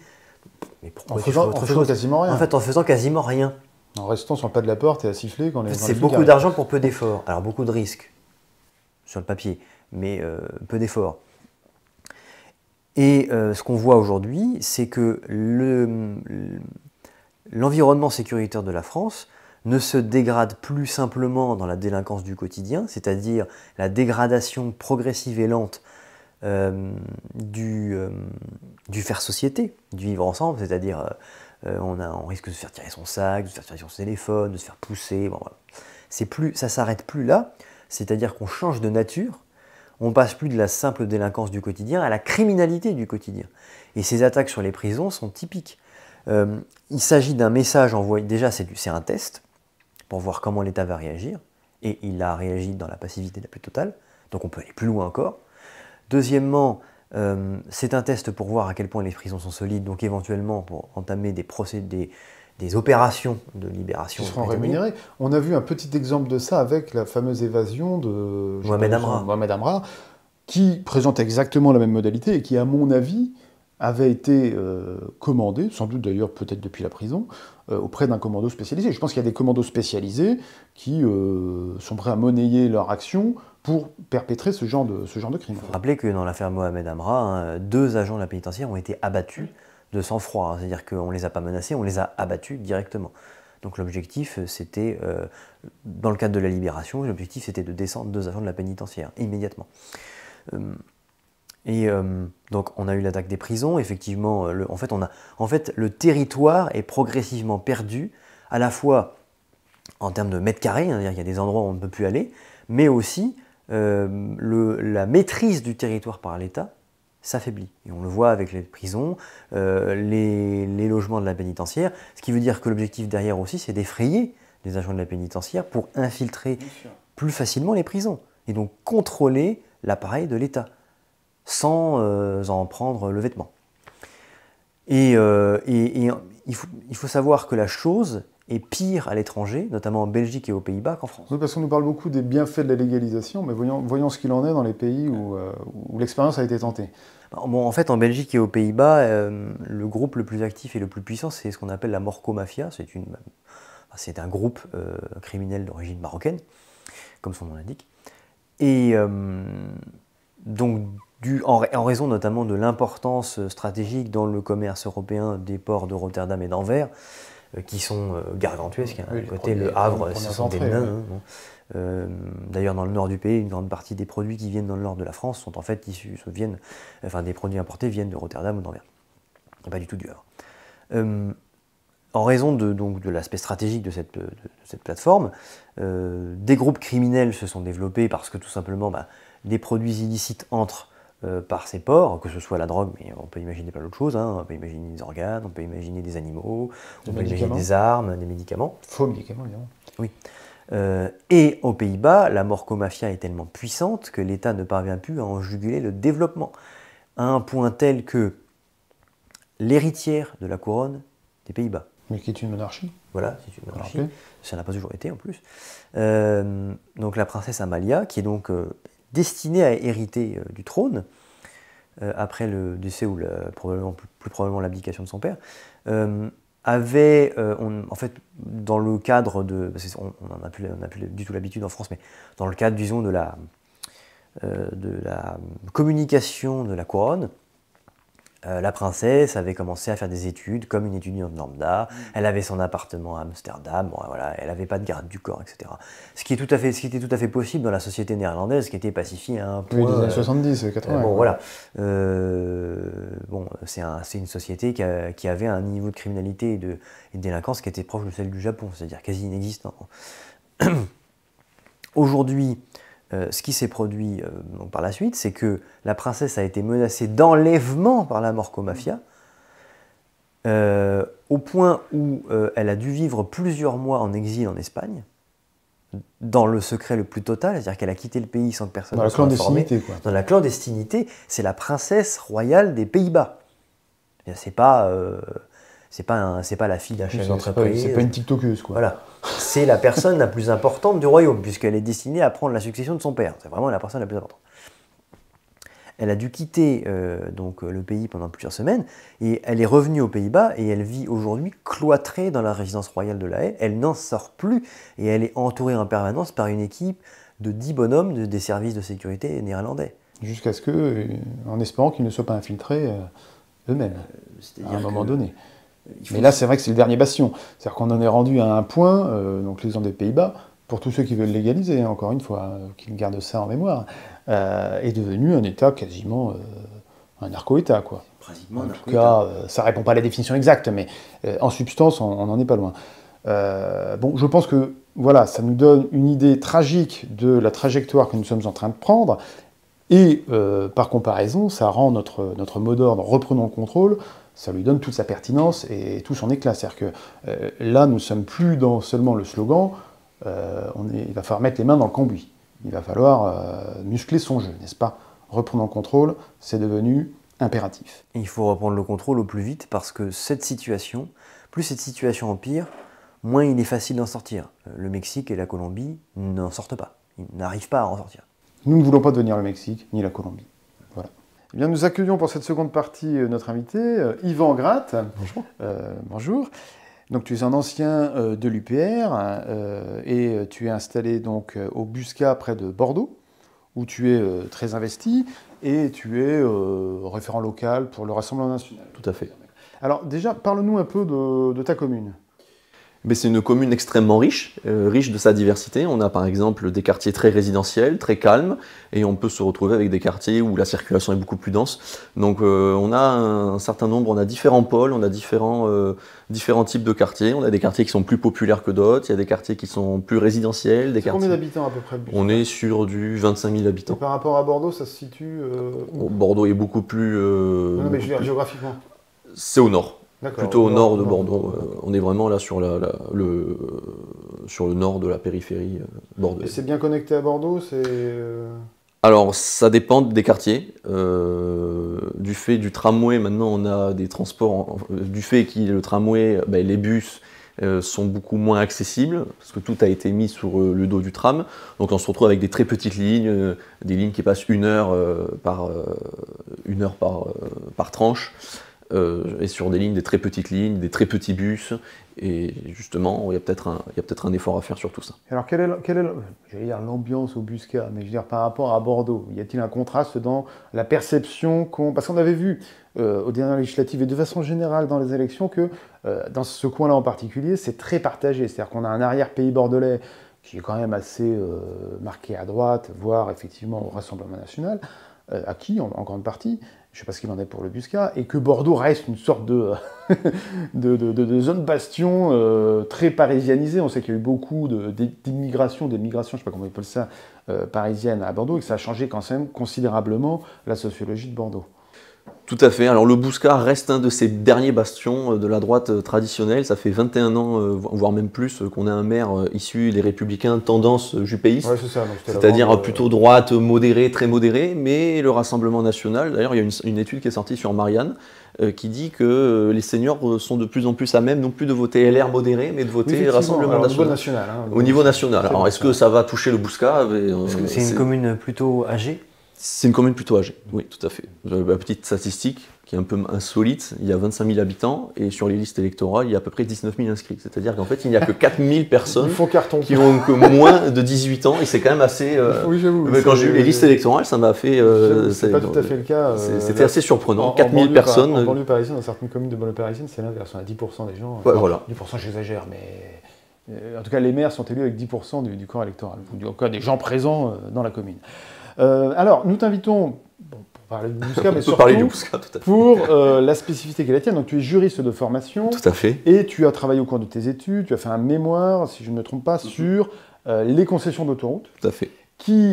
Mais pourquoi en faisant quasiment rien. En fait, en faisant quasiment rien. En restant sur le pas de la porte et à siffler quand les c'est beaucoup d'argent pour peu d'efforts. Alors beaucoup de risques sur le papier, mais peu d'efforts. Et ce qu'on voit aujourd'hui, c'est que l'environnement sécuritaire de la France ne se dégrade plus simplement dans la délinquance du quotidien, c'est-à-dire la dégradation progressive et lente du faire société, du vivre ensemble, c'est-à-dire on risque de se faire tirer son sac, de se faire tirer son téléphone, de se faire pousser. Bon, voilà. Ça s'arrête plus là, c'est-à-dire qu'on change de nature, on passe plus de la simple délinquance du quotidien à la criminalité du quotidien. Et ces attaques sur les prisons sont typiques. Il s'agit d'un message envoyé, déjà c'est un test, pour voir comment l'État va réagir, et il a réagi dans la passivité la plus totale, donc on peut aller plus loin encore. Deuxièmement, c'est un test pour voir à quel point les prisons sont solides, donc éventuellement pour entamer des opérations de libération. Qui seront rémunérés. On a vu un petit exemple de ça avec la fameuse évasion de Mohamed Amra, qui présente exactement la même modalité et qui, à mon avis, avait été commandé, sans doute d'ailleurs peut-être depuis la prison, auprès d'un commando spécialisé. Je pense qu'il y a des commandos spécialisés qui sont prêts à monnayer leur action pour perpétrer ce genre de crime. Il faut rappeler que dans l'affaire Mohamed Amra, 2 agents de la pénitentiaire ont été abattus de sang-froid, c'est-à-dire qu'on ne les a pas menacés, on les a abattus directement. Donc l'objectif, c'était, dans le cadre de la libération, l'objectif c'était de descendre 2 agents de la pénitentiaire, immédiatement. Donc on a eu l'attaque des prisons, effectivement, en fait, le territoire est progressivement perdu, à la fois en termes de mètres carrés, c'est-à-dire qu'il y a des endroits où on ne peut plus aller, mais aussi la maîtrise du territoire par l'État s'affaiblit. Et on le voit avec les prisons, les logements de la pénitentiaire, ce qui veut dire que l'objectif derrière aussi, c'est d'effrayer les agents de la pénitentiaire pour infiltrer plus facilement les prisons, et donc contrôler l'appareil de l'État, sans en prendre le vêtement. Et il faut savoir que la chose est pire à l'étranger, notamment en Belgique et aux Pays-Bas, qu'en France. Oui, parce qu'on nous parle beaucoup des bienfaits de la légalisation, mais voyons ce qu'il en est dans les pays où l'expérience a été tentée. Bon, en fait, en Belgique et aux Pays-Bas, le groupe le plus actif et le plus puissant, c'est ce qu'on appelle la Morco-Mafia. C'est un groupe criminel d'origine marocaine, comme son nom l'indique. Et donc, en raison notamment de l'importance stratégique dans le commerce européen des ports de Rotterdam et d'Anvers, qui sont gargantuesques. Oui, côté le Havre, ce sont des nains. D'ailleurs, dans le nord du pays, une grande partie des produits qui viennent dans le nord de la France sont en fait des produits importés viennent de Rotterdam ou d'Anvers, et pas du tout du Havre. En raison de l'aspect stratégique de cette plateforme, des groupes criminels se sont développés parce que tout simplement, des produits illicites entrent par ces ports, que ce soit la drogue, mais on peut imaginer plein d'autres choses, on peut imaginer des organes, on peut imaginer des animaux, on peut imaginer des armes, des médicaments. Faux médicaments, évidemment. Oui. Et aux Pays-Bas, la morcomafia est tellement puissante que l'État ne parvient plus à en juguler le développement, à un point tel que l'héritière de la couronne des Pays-Bas. Mais qui est une monarchie. Voilà, c'est une monarchie. Ça n'a pas toujours été en plus. Donc la princesse Amalia, qui est donc destinée à hériter du trône, après le décès ou plus probablement l'abdication de son père, avait, en fait, dans le cadre de... On n'a plus du tout l'habitude en France, mais dans le cadre, disons, de la communication de la couronne, la princesse avait commencé à faire des études comme une étudiante lambda, elle avait son appartement à Amsterdam, bon, voilà, elle n'avait pas de garde du corps, etc. Ce qui était tout à fait possible dans la société néerlandaise, qui était pacifiée à un point... Oui, des années 70, 80. Bon, voilà. C'est une société qui avait un niveau de criminalité et de délinquance qui était proche de celle du Japon, c'est-à-dire quasi inexistant. Aujourd'hui, ce qui s'est produit par la suite, c'est que la princesse a été menacée d'enlèvement par la morcomafia, au point où elle a dû vivre plusieurs mois en exil en Espagne, dans le secret le plus total, c'est-à-dire qu'elle a quitté le pays sans que personne ne soit informé. Dans la clandestinité, quoi. Dans la clandestinité, c'est la princesse royale des Pays-Bas. C'est pas la fille d'un chef d'entreprise. C'est pas une tiktokeuse, quoi. Voilà. C'est la personne la plus importante du royaume, puisqu'elle est destinée à prendre la succession de son père. C'est vraiment la personne la plus importante. Elle a dû quitter le pays pendant plusieurs semaines, et elle est revenue aux Pays-Bas, et elle vit aujourd'hui cloîtrée dans la résidence royale de La Haye. Elle n'en sort plus, et elle est entourée en permanence par une équipe de 10 bonhommes des services de sécurité néerlandais. Jusqu'à ce que, en espérant qu'ils ne soient pas infiltrés eux-mêmes, à un moment donné. Mais là, c'est vrai que c'est le dernier bastion. C'est-à-dire qu'on en est rendu à un point, donc les gens des Pays-Bas, pour tous ceux qui veulent légaliser, encore une fois, qui gardent ça en mémoire, est devenu un État quasiment un narco-État, quoi. Pratiquement En tout cas, ça ne répond pas à la définition exacte, mais en substance, on n'en est pas loin. Bon, je pense que voilà, ça nous donne une idée tragique de la trajectoire que nous sommes en train de prendre, et par comparaison, ça rend notre mot d'ordre « reprenons le contrôle », ça lui donne toute sa pertinence et tout son éclat. C'est-à-dire que là, nous ne sommes plus dans seulement le slogan, il va falloir mettre les mains dans le cambouis, il va falloir muscler son jeu, n'est-ce pas? Reprenons le contrôle, c'est devenu impératif. Il faut reprendre le contrôle au plus vite parce que cette situation, plus cette situation empire, moins il est facile d'en sortir. Le Mexique et la Colombie n'en sortent pas, ils n'arrivent pas à en sortir. Nous ne voulons pas devenir le Mexique ni la Colombie. Voilà. Eh bien, nous accueillons pour cette seconde partie notre invité, Yvan Gratte. Bonjour. Bonjour. Donc, tu es un ancien de l'UPR et tu es installé donc au Buscat près de Bordeaux, où tu es très investi et tu es référent local pour le Rassemblement national. Tout à fait. Alors déjà, parle-nous un peu de ta commune. Mais c'est une commune extrêmement riche, riche de sa diversité. On a par exemple des quartiers très résidentiels, très calmes, et on peut se retrouver avec des quartiers où la circulation est beaucoup plus dense. Donc on a un certain nombre, on a différents pôles, on a différents types de quartiers. On a des quartiers qui sont plus populaires que d'autres, il y a des quartiers qui sont plus résidentiels. Combien d'habitants à peu près? On est sur du 25 000 habitants. Et par rapport à Bordeaux, ça se situe où? Bordeaux est beaucoup plus... Non, mais je veux dire géographiquement. C'est au nord. Plutôt au nord de Bordeaux. On est vraiment là sur le nord de la périphérie bordelaise. Et c'est bien connecté à Bordeaux? Alors, ça dépend des quartiers. Du fait du tramway, maintenant on a des transports. Du fait qu'il y ait le tramway, les bus sont beaucoup moins accessibles, parce que tout a été mis sur le dos du tram. Donc on se retrouve avec des très petites lignes, des lignes qui passent une heure par tranche. Et sur des lignes, des très petites lignes, des très petits bus, et justement, il y a peut-être un effort à faire sur tout ça. Alors, quelle est j'allais dire l'ambiance au Buscat, mais je veux dire par rapport à Bordeaux, y a-t-il un contraste dans la perception parce qu'on avait vu aux dernières législatives et de façon générale dans les élections que dans ce coin-là en particulier, c'est très partagé, c'est-à-dire qu'on a un arrière-pays bordelais qui est quand même assez marqué à droite, voire effectivement au Rassemblement national, acquis en grande partie. Je ne sais pas ce qu'il en est pour le Buscat, et que Bordeaux reste une sorte de zone bastion très parisianisée. On sait qu'il y a eu beaucoup d'immigration, je ne sais pas comment on appelle ça, parisienne à Bordeaux, et que ça a changé quand même considérablement la sociologie de Bordeaux. Tout à fait. Alors le Buscat reste un de ces derniers bastions de la droite traditionnelle. Ça fait 21 ans, voire même plus, qu'on a un maire issu des Républicains, tendance jupéiste. Ouais, c'est ça. C'est-à-dire plutôt droite, modérée, très modérée. Mais le Rassemblement national, d'ailleurs, il y a une étude qui est sortie sur Marianne, qui dit que les seniors sont de plus en plus à même, non plus de voter LR modéré, mais de voter Rassemblement national. Au niveau national. Alors est-ce que ça va toucher le Buscat? C'est une commune plutôt âgée? C'est une commune plutôt âgée, oui, tout à fait. La petite statistique qui est un peu insolite, il y a 25 000 habitants et sur les listes électorales, il y a à peu près 19 000 inscrits. C'est-à-dire qu'en fait, il n'y a que 4 000 personnes qui ont que moins de 18 ans et c'est quand même assez... Oui, j'avoue. Quand j'ai eu les listes électorales, ça m'a fait... c'est pas tout à fait le cas. C'était assez surprenant, 4 000 personnes... En banlieue parisienne, dans certaines communes de banlieue parisienne, c'est l'inverse. On a 10% des gens... Ouais, voilà. 10%, j'exagère, mais... En tout cas, les maires sont élus avec 10% du corps électoral, ou en tout cas des gens présents dans la commune. Alors, nous t'invitons, pour parler du Buscat, mais surtout pour la spécificité qu'elle est la tienne. Donc, tu es juriste de formation. Tout à fait. Et tu as travaillé au cours de tes études, tu as fait un mémoire, si je ne me trompe pas, sur les concessions d'autoroute. Tout à fait.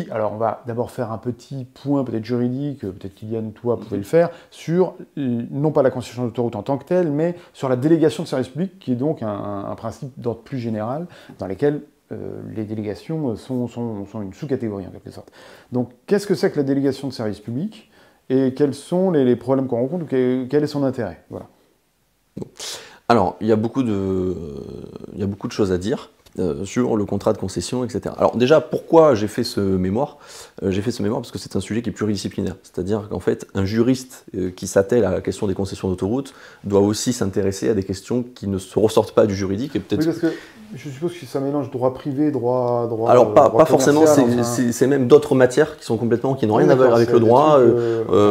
Alors on va d'abord faire un petit point peut-être juridique, peut-être Kylian ou toi pouvez le faire, sur non pas la concession d'autoroute en tant que telle, mais sur la délégation de service public, qui est donc un principe d'ordre plus général, dans lequel les délégations sont une sous-catégorie en quelque sorte. Donc qu'est-ce que c'est que la délégation de service public, et quels sont les problèmes qu'on rencontre, ou quel est son intérêt? Voilà. Alors, il y a beaucoup de choses à dire sur le contrat de concession, etc. Alors déjà, pourquoi j'ai fait ce mémoire? J'ai fait ce mémoire parce que c'est un sujet qui est pluridisciplinaire. C'est-à-dire qu'en fait, un juriste qui s'attelle à la question des concessions d'autoroute doit aussi s'intéresser à des questions qui ne se ressortent pas du juridique. Et peut-être... Oui, parce que je suppose que ça mélange droit privé, droit alors pas forcément, c'est même d'autres matières qui n'ont rien à voir avec le droit.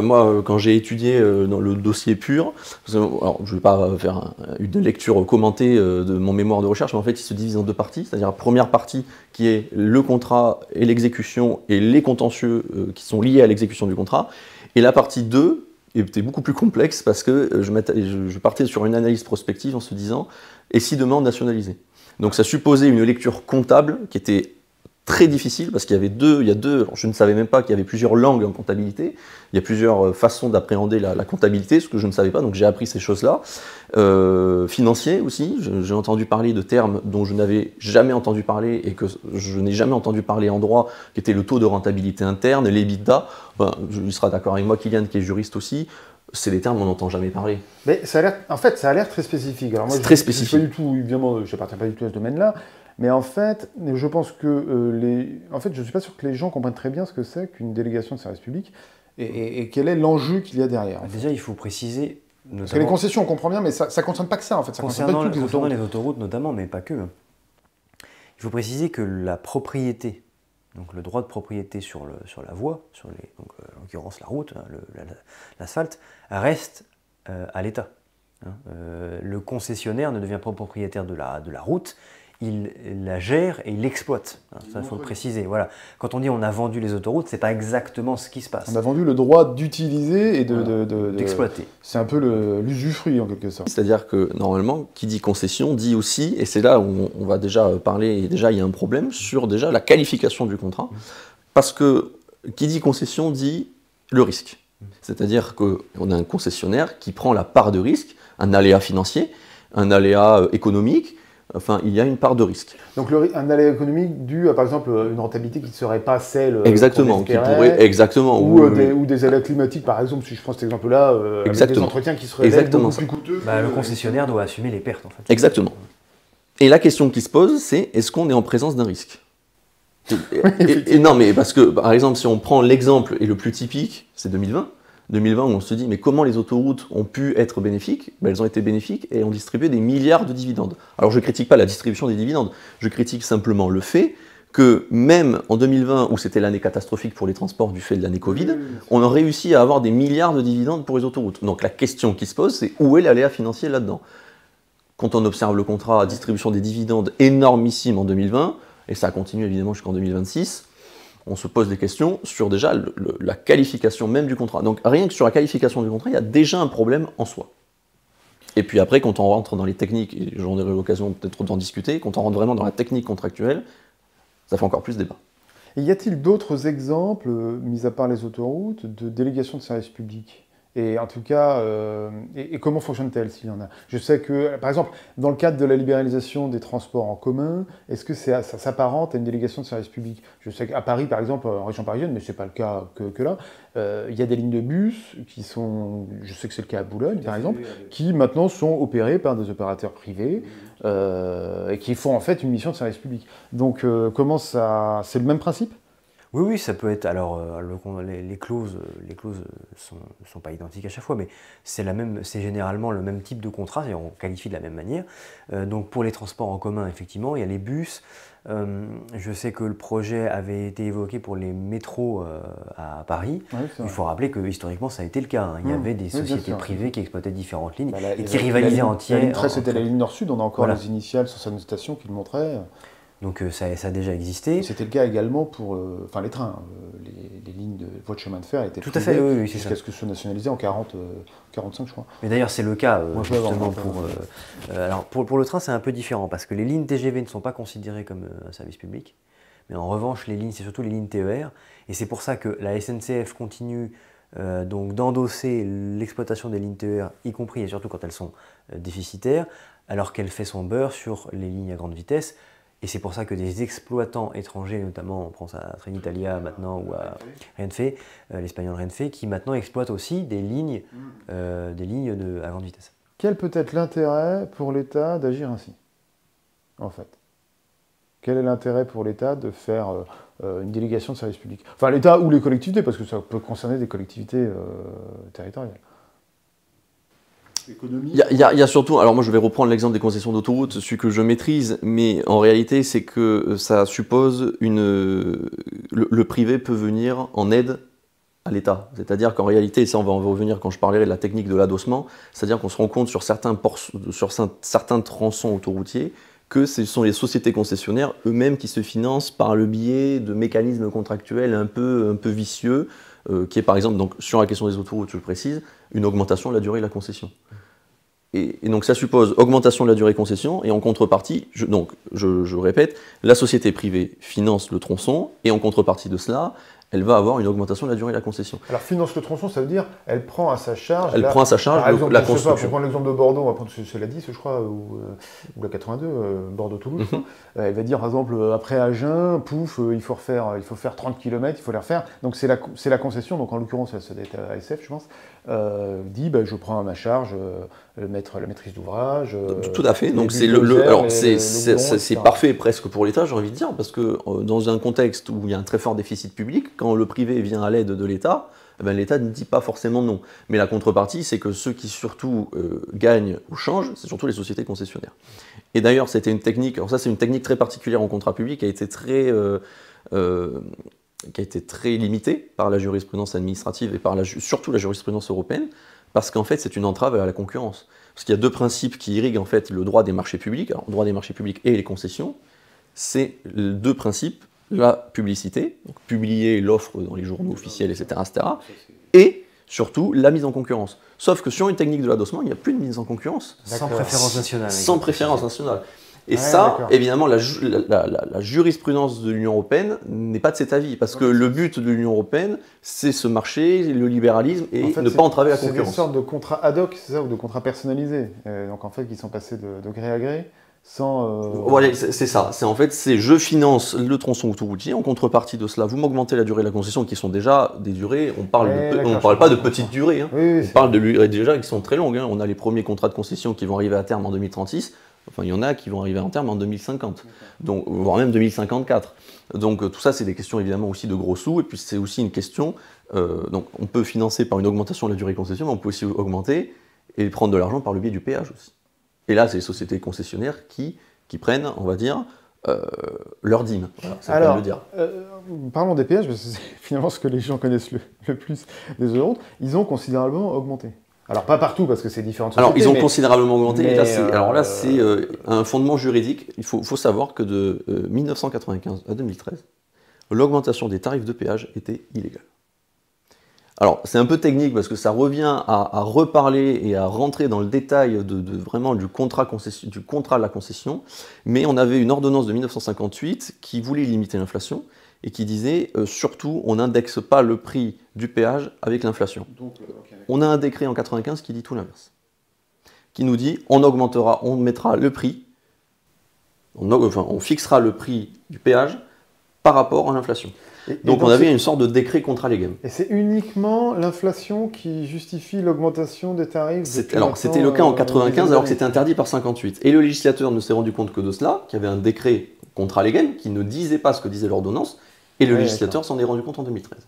Moi, quand j'ai étudié dans le dossier pur, alors je ne vais pas faire une lecture commentée de mon mémoire de recherche, mais en fait il se divise en deux parties, c'est-à-dire la première partie qui est le contrat et l'exécution et les contentieux qui sont liés à l'exécution du contrat, et la partie 2 était beaucoup plus complexe parce que je partais sur une analyse prospective en se disant « et si demain on nationalisait ?» Donc ça supposait une lecture comptable qui était très difficile parce qu'il y avait je ne savais même pas qu'il y avait plusieurs langues en comptabilité, il y a plusieurs façons d'appréhender la comptabilité, ce que je ne savais pas, donc j'ai appris ces choses-là. Financier aussi, j'ai entendu parler de termes dont je n'avais jamais entendu parler et que je n'ai jamais entendu parler en droit, qui était le taux de rentabilité interne, l'EBITDA. Ben, il sera d'accord avec moi, Kylian, qui est juriste aussi, c'est des termes qu'on n'entend jamais parler. Mais ça a l'air très spécifique. Alors moi, c'est très spécifique. Je ne appartiens pas du tout à ce domaine-là. Mais en fait, je pense que je ne suis pas sûr que les gens comprennent très bien ce que c'est qu'une délégation de service public et quel est l'enjeu qu'il y a derrière. Déjà, il faut préciser. Parce que les concessions, on comprend bien, mais ça ne concerne pas que ça, en fait. Ça concernant les autoroutes notamment, mais pas que. Il faut préciser que la propriété, donc le droit de propriété sur la voie, en l'occurrence la route, l'asphalte, reste à l'État. Le concessionnaire ne devient pas propriétaire de la route. Il la gère et il l'exploite. Ça, il faut le préciser. Voilà. Quand on dit on a vendu les autoroutes, c'est pas exactement ce qui se passe. On a vendu le droit d'utiliser et d'exploiter. C'est un peu l'usufruit en quelque sorte. C'est-à-dire que normalement, qui dit concession dit aussi, et c'est là où on va déjà parler, et déjà il y a un problème sur déjà la qualification du contrat, parce que qui dit concession dit le risque. C'est-à-dire qu'on a un concessionnaire qui prend la part de risque, un aléa financier, un aléa économique. Enfin, il y a une part de risque. Donc un aléa économique dû à, par exemple, une rentabilité qui ne serait pas celle exactement, qui pourrait, exactement, ou des aléas climatiques, par exemple, si je prends cet exemple-là, avec des entretiens qui seraient beaucoup plus coûteux. Le concessionnaire doit assumer les pertes, en fait. Exactement. Et la question qui se pose, c'est est-ce qu'on est en présence d'un risque ? et non, mais parce que, par exemple, si on prend l'exemple, et le plus typique, c'est 2020, où on se dit, mais comment les autoroutes ont pu être bénéfiques ? Elles ont été bénéfiques et ont distribué des milliards de dividendes. Alors je ne critique pas la distribution des dividendes, je critique simplement le fait que même en 2020, où c'était l'année catastrophique pour les transports du fait de l'année Covid, on a réussi à avoir des milliards de dividendes pour les autoroutes. Donc la question qui se pose, c'est où est l'aléa financier là-dedans ? Quand on observe le contrat à distribution des dividendes énormissime en 2020, et ça continue évidemment jusqu'en 2026, on se pose des questions sur déjà la qualification même du contrat. Donc rien que sur la qualification du contrat, il y a déjà un problème en soi. Et puis après, quand on rentre dans les techniques, et j'en aurai l'occasion peut-être d'en discuter, quand on rentre vraiment dans la technique contractuelle, ça fait encore plus débat. Et y a-t-il d'autres exemples, mis à part les autoroutes, de délégations de services publics ? Et en tout cas, et comment fonctionne-t-elle s'il y en a ? Je sais que, par exemple, dans le cadre de la libéralisation des transports en commun, est-ce que ça s'apparente à une délégation de service public ? Je sais qu'à Paris, par exemple, en région parisienne, mais ce n'est pas le cas que là, il y a des lignes de bus qui sont, je sais que c'est le cas à Boulogne, par exemple, qui maintenant sont opérées par des opérateurs privés et qui font en fait une mission de service public. Donc, comment ça... C'est le même principe ? Oui, ça peut être. Alors, les clauses sont pas identiques à chaque fois, mais c'est généralement le même type de contrat, c'est-à-dire on qualifie de la même manière. Donc, pour les transports en commun, effectivement, il y a les bus. Je sais que le projet avait été évoqué pour les métros à Paris. Ouais, il faut rappeler que historiquement, ça a été le cas. Il y avait des sociétés privées qui exploitaient différentes lignes et qui rivalisaient entièrement. La ligne 13, c'était la ligne Nord-Sud. On a encore les initiales sur sa station qui le montraient. Donc ça a déjà existé. C'était le cas également pour les trains. Les lignes de voies de chemin de fer étaient tout à fait, oui, jusqu'à ce que ce soit nationalisé en 45, je crois. Mais d'ailleurs, c'est le cas justement pour le train, c'est un peu différent parce que les lignes TGV ne sont pas considérées comme un service public. Mais en revanche, c'est surtout les lignes TER. Et c'est pour ça que la SNCF continue donc d'endosser l'exploitation des lignes TER, y compris et surtout quand elles sont déficitaires, alors qu'elle fait son beurre sur les lignes à grande vitesse. Et c'est pour ça que des exploitants étrangers, notamment on pense à Trenitalia maintenant ou à Renfe, l'espagnol Renfe, qui maintenant exploitent aussi des lignes à grande vitesse. Quel peut être l'intérêt pour l'État d'agir ainsi, en fait ? Quel est l'intérêt pour l'État de faire une délégation de service public ? Enfin, l'État ou les collectivités, parce que ça peut concerner des collectivités territoriales. Il y a surtout, alors moi je vais reprendre l'exemple des concessions d'autoroute, celui que je maîtrise, mais en réalité c'est que ça suppose le privé peut venir en aide à l'État. C'est-à-dire qu'en réalité, et ça on va en revenir quand je parlerai de la technique de l'adossement, c'est-à-dire qu'on se rend compte sur certains tronçons autoroutiers que ce sont les sociétés concessionnaires eux-mêmes qui se financent par le biais de mécanismes contractuels un peu vicieux, qui est par exemple, donc, sur la question des autoroutes, je le précise, une augmentation de la durée de la concession. Et donc ça suppose augmentation de la durée de concession, et en contrepartie, je répète, la société privée finance le tronçon, et en contrepartie de cela, elle va avoir une augmentation de la durée de la concession. Alors finance le tronçon, ça veut dire elle prend à sa charge. Elle prend à sa charge par exemple, la construction. Pour prendre l'exemple de Bordeaux, on va prendre cela dit, je crois, ou la 82, Bordeaux-Toulouse. Elle va dire par exemple après Agen, pouf, il faut faire 30 km, il faut les refaire. Donc c'est la concession, donc en l'occurrence ça doit être ASF, je pense, dit je prends à ma charge la maîtrise d'ouvrage. Tout à fait. Donc c'est parfait presque pour l'État, j'ai envie de dire, parce que dans un contexte où il y a un très fort déficit public, quand le privé vient à l'aide de l'État, l'État ne dit pas forcément non. Mais la contrepartie, c'est que ceux qui surtout gagnent ou changent, c'est surtout les sociétés concessionnaires. Et d'ailleurs, c'était une technique, alors ça c'est une technique très particulière en contrat public, qui a été très limitée par la jurisprudence administrative et surtout la jurisprudence européenne, parce qu'en fait c'est une entrave à la concurrence. Parce qu'il y a deux principes qui irriguent en fait le droit des marchés publics, alors le droit des marchés publics et les concessions, c'est deux principes. La publicité, donc publier l'offre dans les journaux officiels, etc., et surtout la mise en concurrence. Sauf que sur une technique de l'adossement, il n'y a plus de mise en concurrence. Sans préférence nationale. Sans préférence nationale. Et ça, évidemment, la jurisprudence de l'Union européenne n'est pas de cet avis, parce que le but de l'Union européenne, c'est ce marché, le libéralisme, et en fait, ne pas entraver la concurrence. C'est des sortes de contrats ad hoc, c'est ça, ou de contrats personnalisés, donc en fait, qui sont passés de gré à gré. Voilà, c'est ça. Je finance le tronçon autoroutier. En contrepartie de cela, vous m'augmentez la durée de la concession, qui sont déjà des durées. On ne parle pas de petites durées. Hein. Oui, on parle de durées déjà qui sont très longues. Hein. On a les premiers contrats de concession qui vont arriver à terme en 2036. Enfin, il y en a qui vont arriver à terme en 2050, donc, voire même 2054. Donc tout ça, c'est des questions évidemment aussi de gros sous. Et puis c'est aussi une question. Donc on peut financer par une augmentation de la durée de concession, mais on peut aussi augmenter et prendre de l'argent par le biais du péage aussi. Et là, c'est les sociétés concessionnaires qui prennent, on va dire, leur dîme. Voilà, alors, le dire. Parlons des péages, parce que c'est finalement ce que les gens connaissent le plus des autoroutes. Ils ont considérablement augmenté. Alors, pas partout, parce que c'est différentes sociétés. Alors, ils ont considérablement augmenté. Mais alors là, c'est un fondement juridique. Il faut savoir que de 1995 à 2013, l'augmentation des tarifs de péage était illégale. Alors, c'est un peu technique parce que ça revient à reparler et à rentrer dans le détail vraiment du contrat de la concession, mais on avait une ordonnance de 1958 qui voulait limiter l'inflation et qui disait surtout on n'indexe pas le prix du péage avec l'inflation. On a un décret en 1995 qui dit tout l'inverse, qui nous dit on mettra le prix, on fixera le prix du péage par rapport à l'inflation. Donc on avait une sorte de décret contra legem. Et c'est uniquement l'inflation qui justifie l'augmentation des tarifs. C'était le cas en 95 alors que c'était interdit par 58. Et le législateur ne s'est rendu compte que de cela, qu'il y avait un décret contra legem qui ne disait pas ce que disait l'ordonnance, et le législateur s'en est rendu compte en 2013.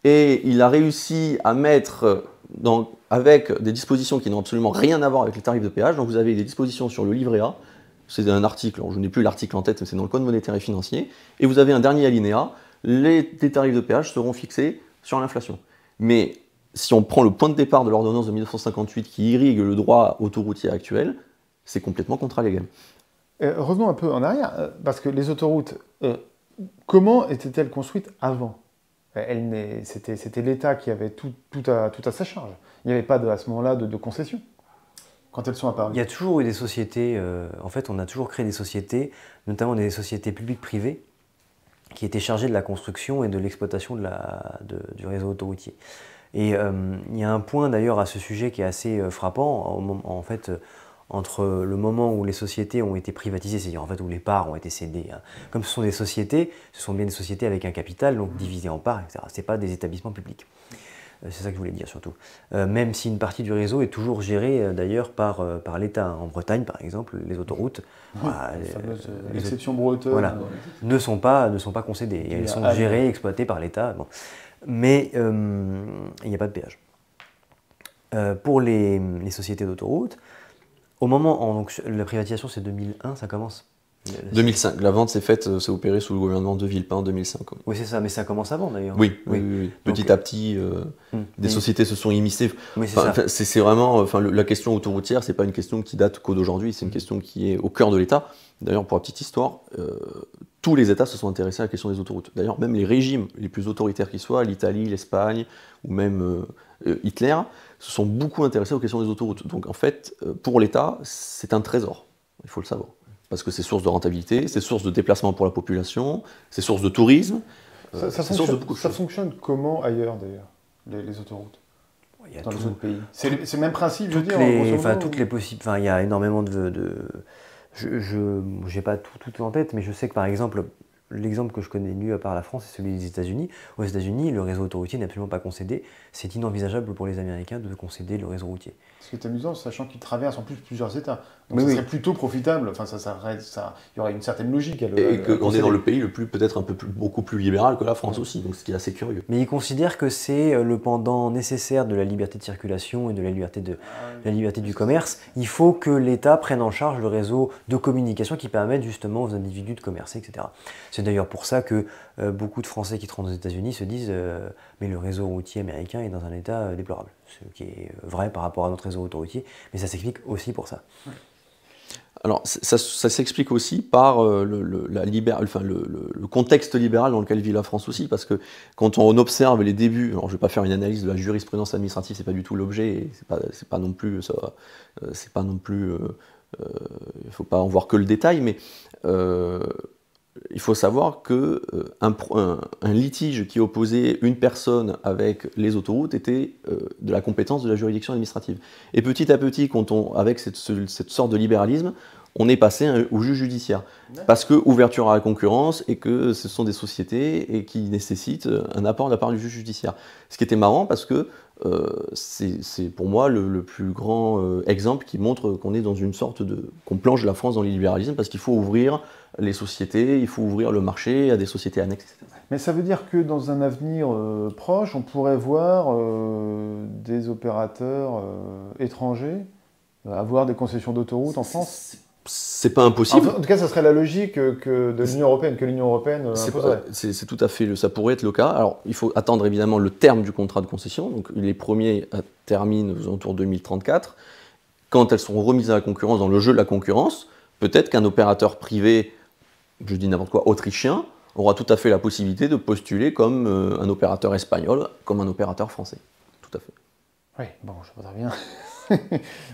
Et il a réussi à mettre, avec des dispositions qui n'ont absolument rien à voir avec les tarifs de péage, donc vous avez des dispositions sur le livret A, c'est un article, je n'ai plus l'article en tête, mais c'est dans le Code monétaire et financier, et vous avez un dernier alinéa, les tarifs de péage seront fixés sur l'inflation. Mais si on prend le point de départ de l'ordonnance de 1958 qui irrigue le droit autoroutier actuel, c'est complètement contra legem. Revenons un peu en arrière, parce que les autoroutes, comment étaient-elles construites avant ? C'était l'État qui avait tout à sa charge. Il n'y avait pas à ce moment-là de concession, quand elles sont apparues. Il y a toujours eu des sociétés, en fait on a toujours créé des sociétés, notamment des sociétés publiques-privées, qui étaient chargées de la construction et de l'exploitation du réseau autoroutier. Et il y a un point d'ailleurs à ce sujet qui est assez frappant, en fait, entre le moment où les sociétés ont été privatisées, c'est-à-dire en fait où les parts ont été cédées. Hein. Comme ce sont des sociétés, ce sont bien des sociétés avec un capital, donc divisé en parts, etc. Ce n'est pas des établissements publics. C'est ça que je voulais dire surtout. Même si une partie du réseau est toujours gérée d'ailleurs par l'État. En Bretagne, par exemple, les autoroutes, l'exception bretonne, voilà, ne sont pas concédées. Elles sont gérées, exploitées par l'État. Bon. Mais il n'y a pas de péage. Pour les sociétés d'autoroutes, au moment, donc la privatisation c'est 2001, ça commence. 2005, la vente s'est faite, s'est opérée sous le gouvernement de Villepin en 2005. Oui, c'est ça, mais ça commence avant d'ailleurs. Oui. Petit à petit, des sociétés se sont immiscées. Oui, c'est vraiment, la question autoroutière, c'est pas une question qui date qu'au d'aujourd'hui, c'est une question qui est au cœur de l'État. D'ailleurs, pour la petite histoire, tous les États se sont intéressés à la question des autoroutes. D'ailleurs, même les régimes les plus autoritaires qui soient, l'Italie, l'Espagne, ou même Hitler, se sont beaucoup intéressés aux questions des autoroutes. Donc en fait, pour l'État, c'est un trésor, il faut le savoir. Parce que c'est source de rentabilité, c'est source de déplacement pour la population, c'est source de tourisme, ça fonctionne comment ailleurs d'ailleurs, les autoroutes dans les autres pays? C'est le même principe, je veux dire. Il y a énormément je n'ai pas tout en tête, mais je sais que par exemple, l'exemple que je connais mieux à part la France, c'est celui des États-Unis. Aux États-Unis, le réseau autoroutier n'est absolument pas concédé. C'est inenvisageable pour les Américains de concéder le réseau routier. Ce qui est amusant, sachant qu'ils traversent en plus plusieurs États. Donc ça serait plutôt profitable. Enfin, il y aurait une certaine logique. Et qu'on est dans le pays beaucoup plus libéral que la France aussi, donc ce qui est assez curieux. Mais ils considèrent que c'est le pendant nécessaire de la liberté de circulation et de la liberté du commerce. Il faut que l'État prenne en charge le réseau de communication qui permette justement aux individus de commercer, etc. C'est d'ailleurs pour ça que beaucoup de Français qui rentrent aux États-Unis se disent mais le réseau routier américain est dans un état déplorable. Ce qui est vrai par rapport à notre réseau autoroutier, mais ça s'explique aussi pour ça. Alors, ça s'explique aussi par le contexte libéral dans lequel vit la France aussi, parce que quand on observe les débuts, alors je ne vais pas faire une analyse de la jurisprudence administrative, c'est pas du tout l'objet, c'est pas non plus, il faut pas en voir que le détail, mais il faut savoir que un litige qui opposait une personne avec les autoroutes était de la compétence de la juridiction administrative. Et petit à petit, avec cette sorte de libéralisme, on est passé au juge judiciaire. Parce que ouverture à la concurrence et que ce sont des sociétés et qui nécessitent un apport de la part du juge judiciaire. Ce qui était marrant parce que c'est pour moi le plus grand exemple qui montre qu'on est dans une sorte qu'on plonge la France dans le libéralisme parce qu'il faut ouvrir les sociétés, il faut ouvrir le marché à des sociétés annexes, etc. Mais ça veut dire que dans un avenir proche, on pourrait voir des opérateurs étrangers avoir des concessions d'autoroute en France? C'est pas impossible. En tout cas, ça serait la logique de l'Union européenne, que l'Union européenne imposerait. C'est tout à fait, ça pourrait être le cas. Alors, il faut attendre évidemment le terme du contrat de concession. Donc, les premiers terminent aux alentours de 2034. Quand elles seront remises à la concurrence, dans le jeu de la concurrence, peut-être qu'un opérateur privé, je dis n'importe quoi, autrichien, aura tout à fait la possibilité de postuler comme un opérateur espagnol, comme un opérateur français. Tout à fait. Oui, bon, je voudrais bien.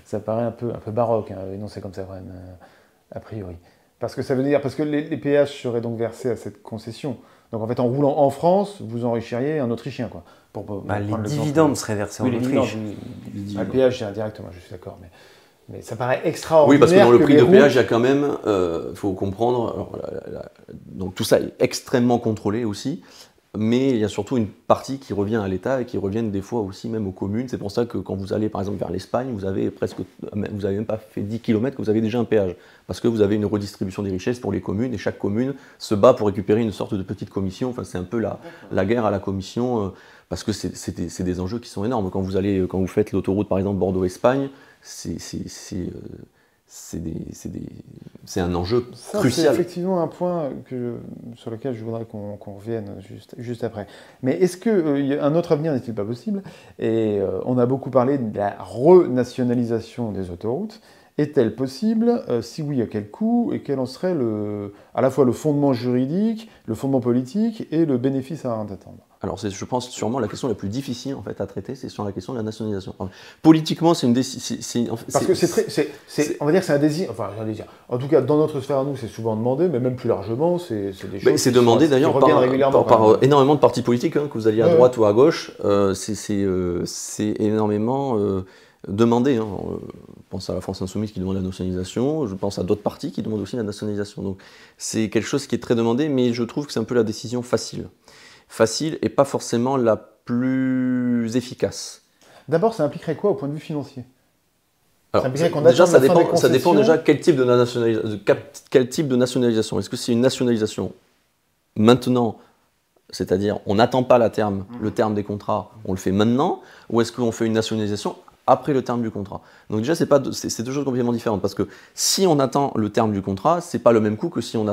Ça paraît un peu baroque, hein, énoncé comme ça, quand même, a priori. Parce que ça veut dire, parce que les péages seraient donc versés à cette concession. Donc en fait, en roulant en France, vous enrichiriez un Autrichien, quoi. Les dividendes seraient versés en Autriche. Le péage, directement, je suis d'accord, mais ça paraît extraordinaire. Oui, parce que dans le prix de péage, il y a quand même, faut comprendre, alors, donc tout ça est extrêmement contrôlé aussi. Mais il y a surtout une partie qui revient à l'État et qui reviennent des fois aussi même aux communes. C'est pour ça que quand vous allez par exemple vers l'Espagne, vous avez même pas fait 10 km que vous avez déjà un péage. Parce que vous avez une redistribution des richesses pour les communes et chaque commune se bat pour récupérer une sorte de petite commission. Enfin, c'est un peu la guerre à la commission parce que c'est des enjeux qui sont énormes. Quand vous faites l'autoroute par exemple Bordeaux-Espagne, c'est un enjeu crucial. C'est effectivement un point sur lequel je voudrais qu'on revienne juste après. Mais est-ce qu'un autre avenir n'est-il pas possible? Et on a beaucoup parlé de la renationalisation des autoroutes. Est-elle possible? Si oui, à quel coût? Et quel en serait à la fois le fondement juridique, le fondement politique et le bénéfice à en attendre? Alors, je pense sûrement la question la plus difficile en fait à traiter, c'est sur la question de la nationalisation. Enfin, politiquement, c'est une décision. Parce que on va dire que c'est un désir. Enfin, un désir. En tout cas, dans notre sphère à nous, c'est souvent demandé, mais même plus largement, c'est des choses. C'est demandé d'ailleurs par énormément de partis politiques, hein, que vous alliez à droite ou à gauche. C'est énormément demandé. Hein. Je pense à la France Insoumise qui demande la nationalisation. Je pense à d'autres partis qui demandent aussi la nationalisation. Donc, c'est quelque chose qui est très demandé, mais je trouve que c'est un peu la décision facile. Facile et pas forcément la plus efficace. D'abord, ça impliquerait quoi au point de vue financier? Alors, déjà, ça dépend déjà quel type de nationalisation. Est-ce que c'est une nationalisation maintenant, c'est-à-dire on n'attend pas le terme des contrats, on le fait maintenant, ou est-ce qu'on fait une nationalisation après le terme du contrat? Donc déjà, c'est deux choses complètement différentes, parce que si on attend le terme du contrat, c'est pas le même coût que si on le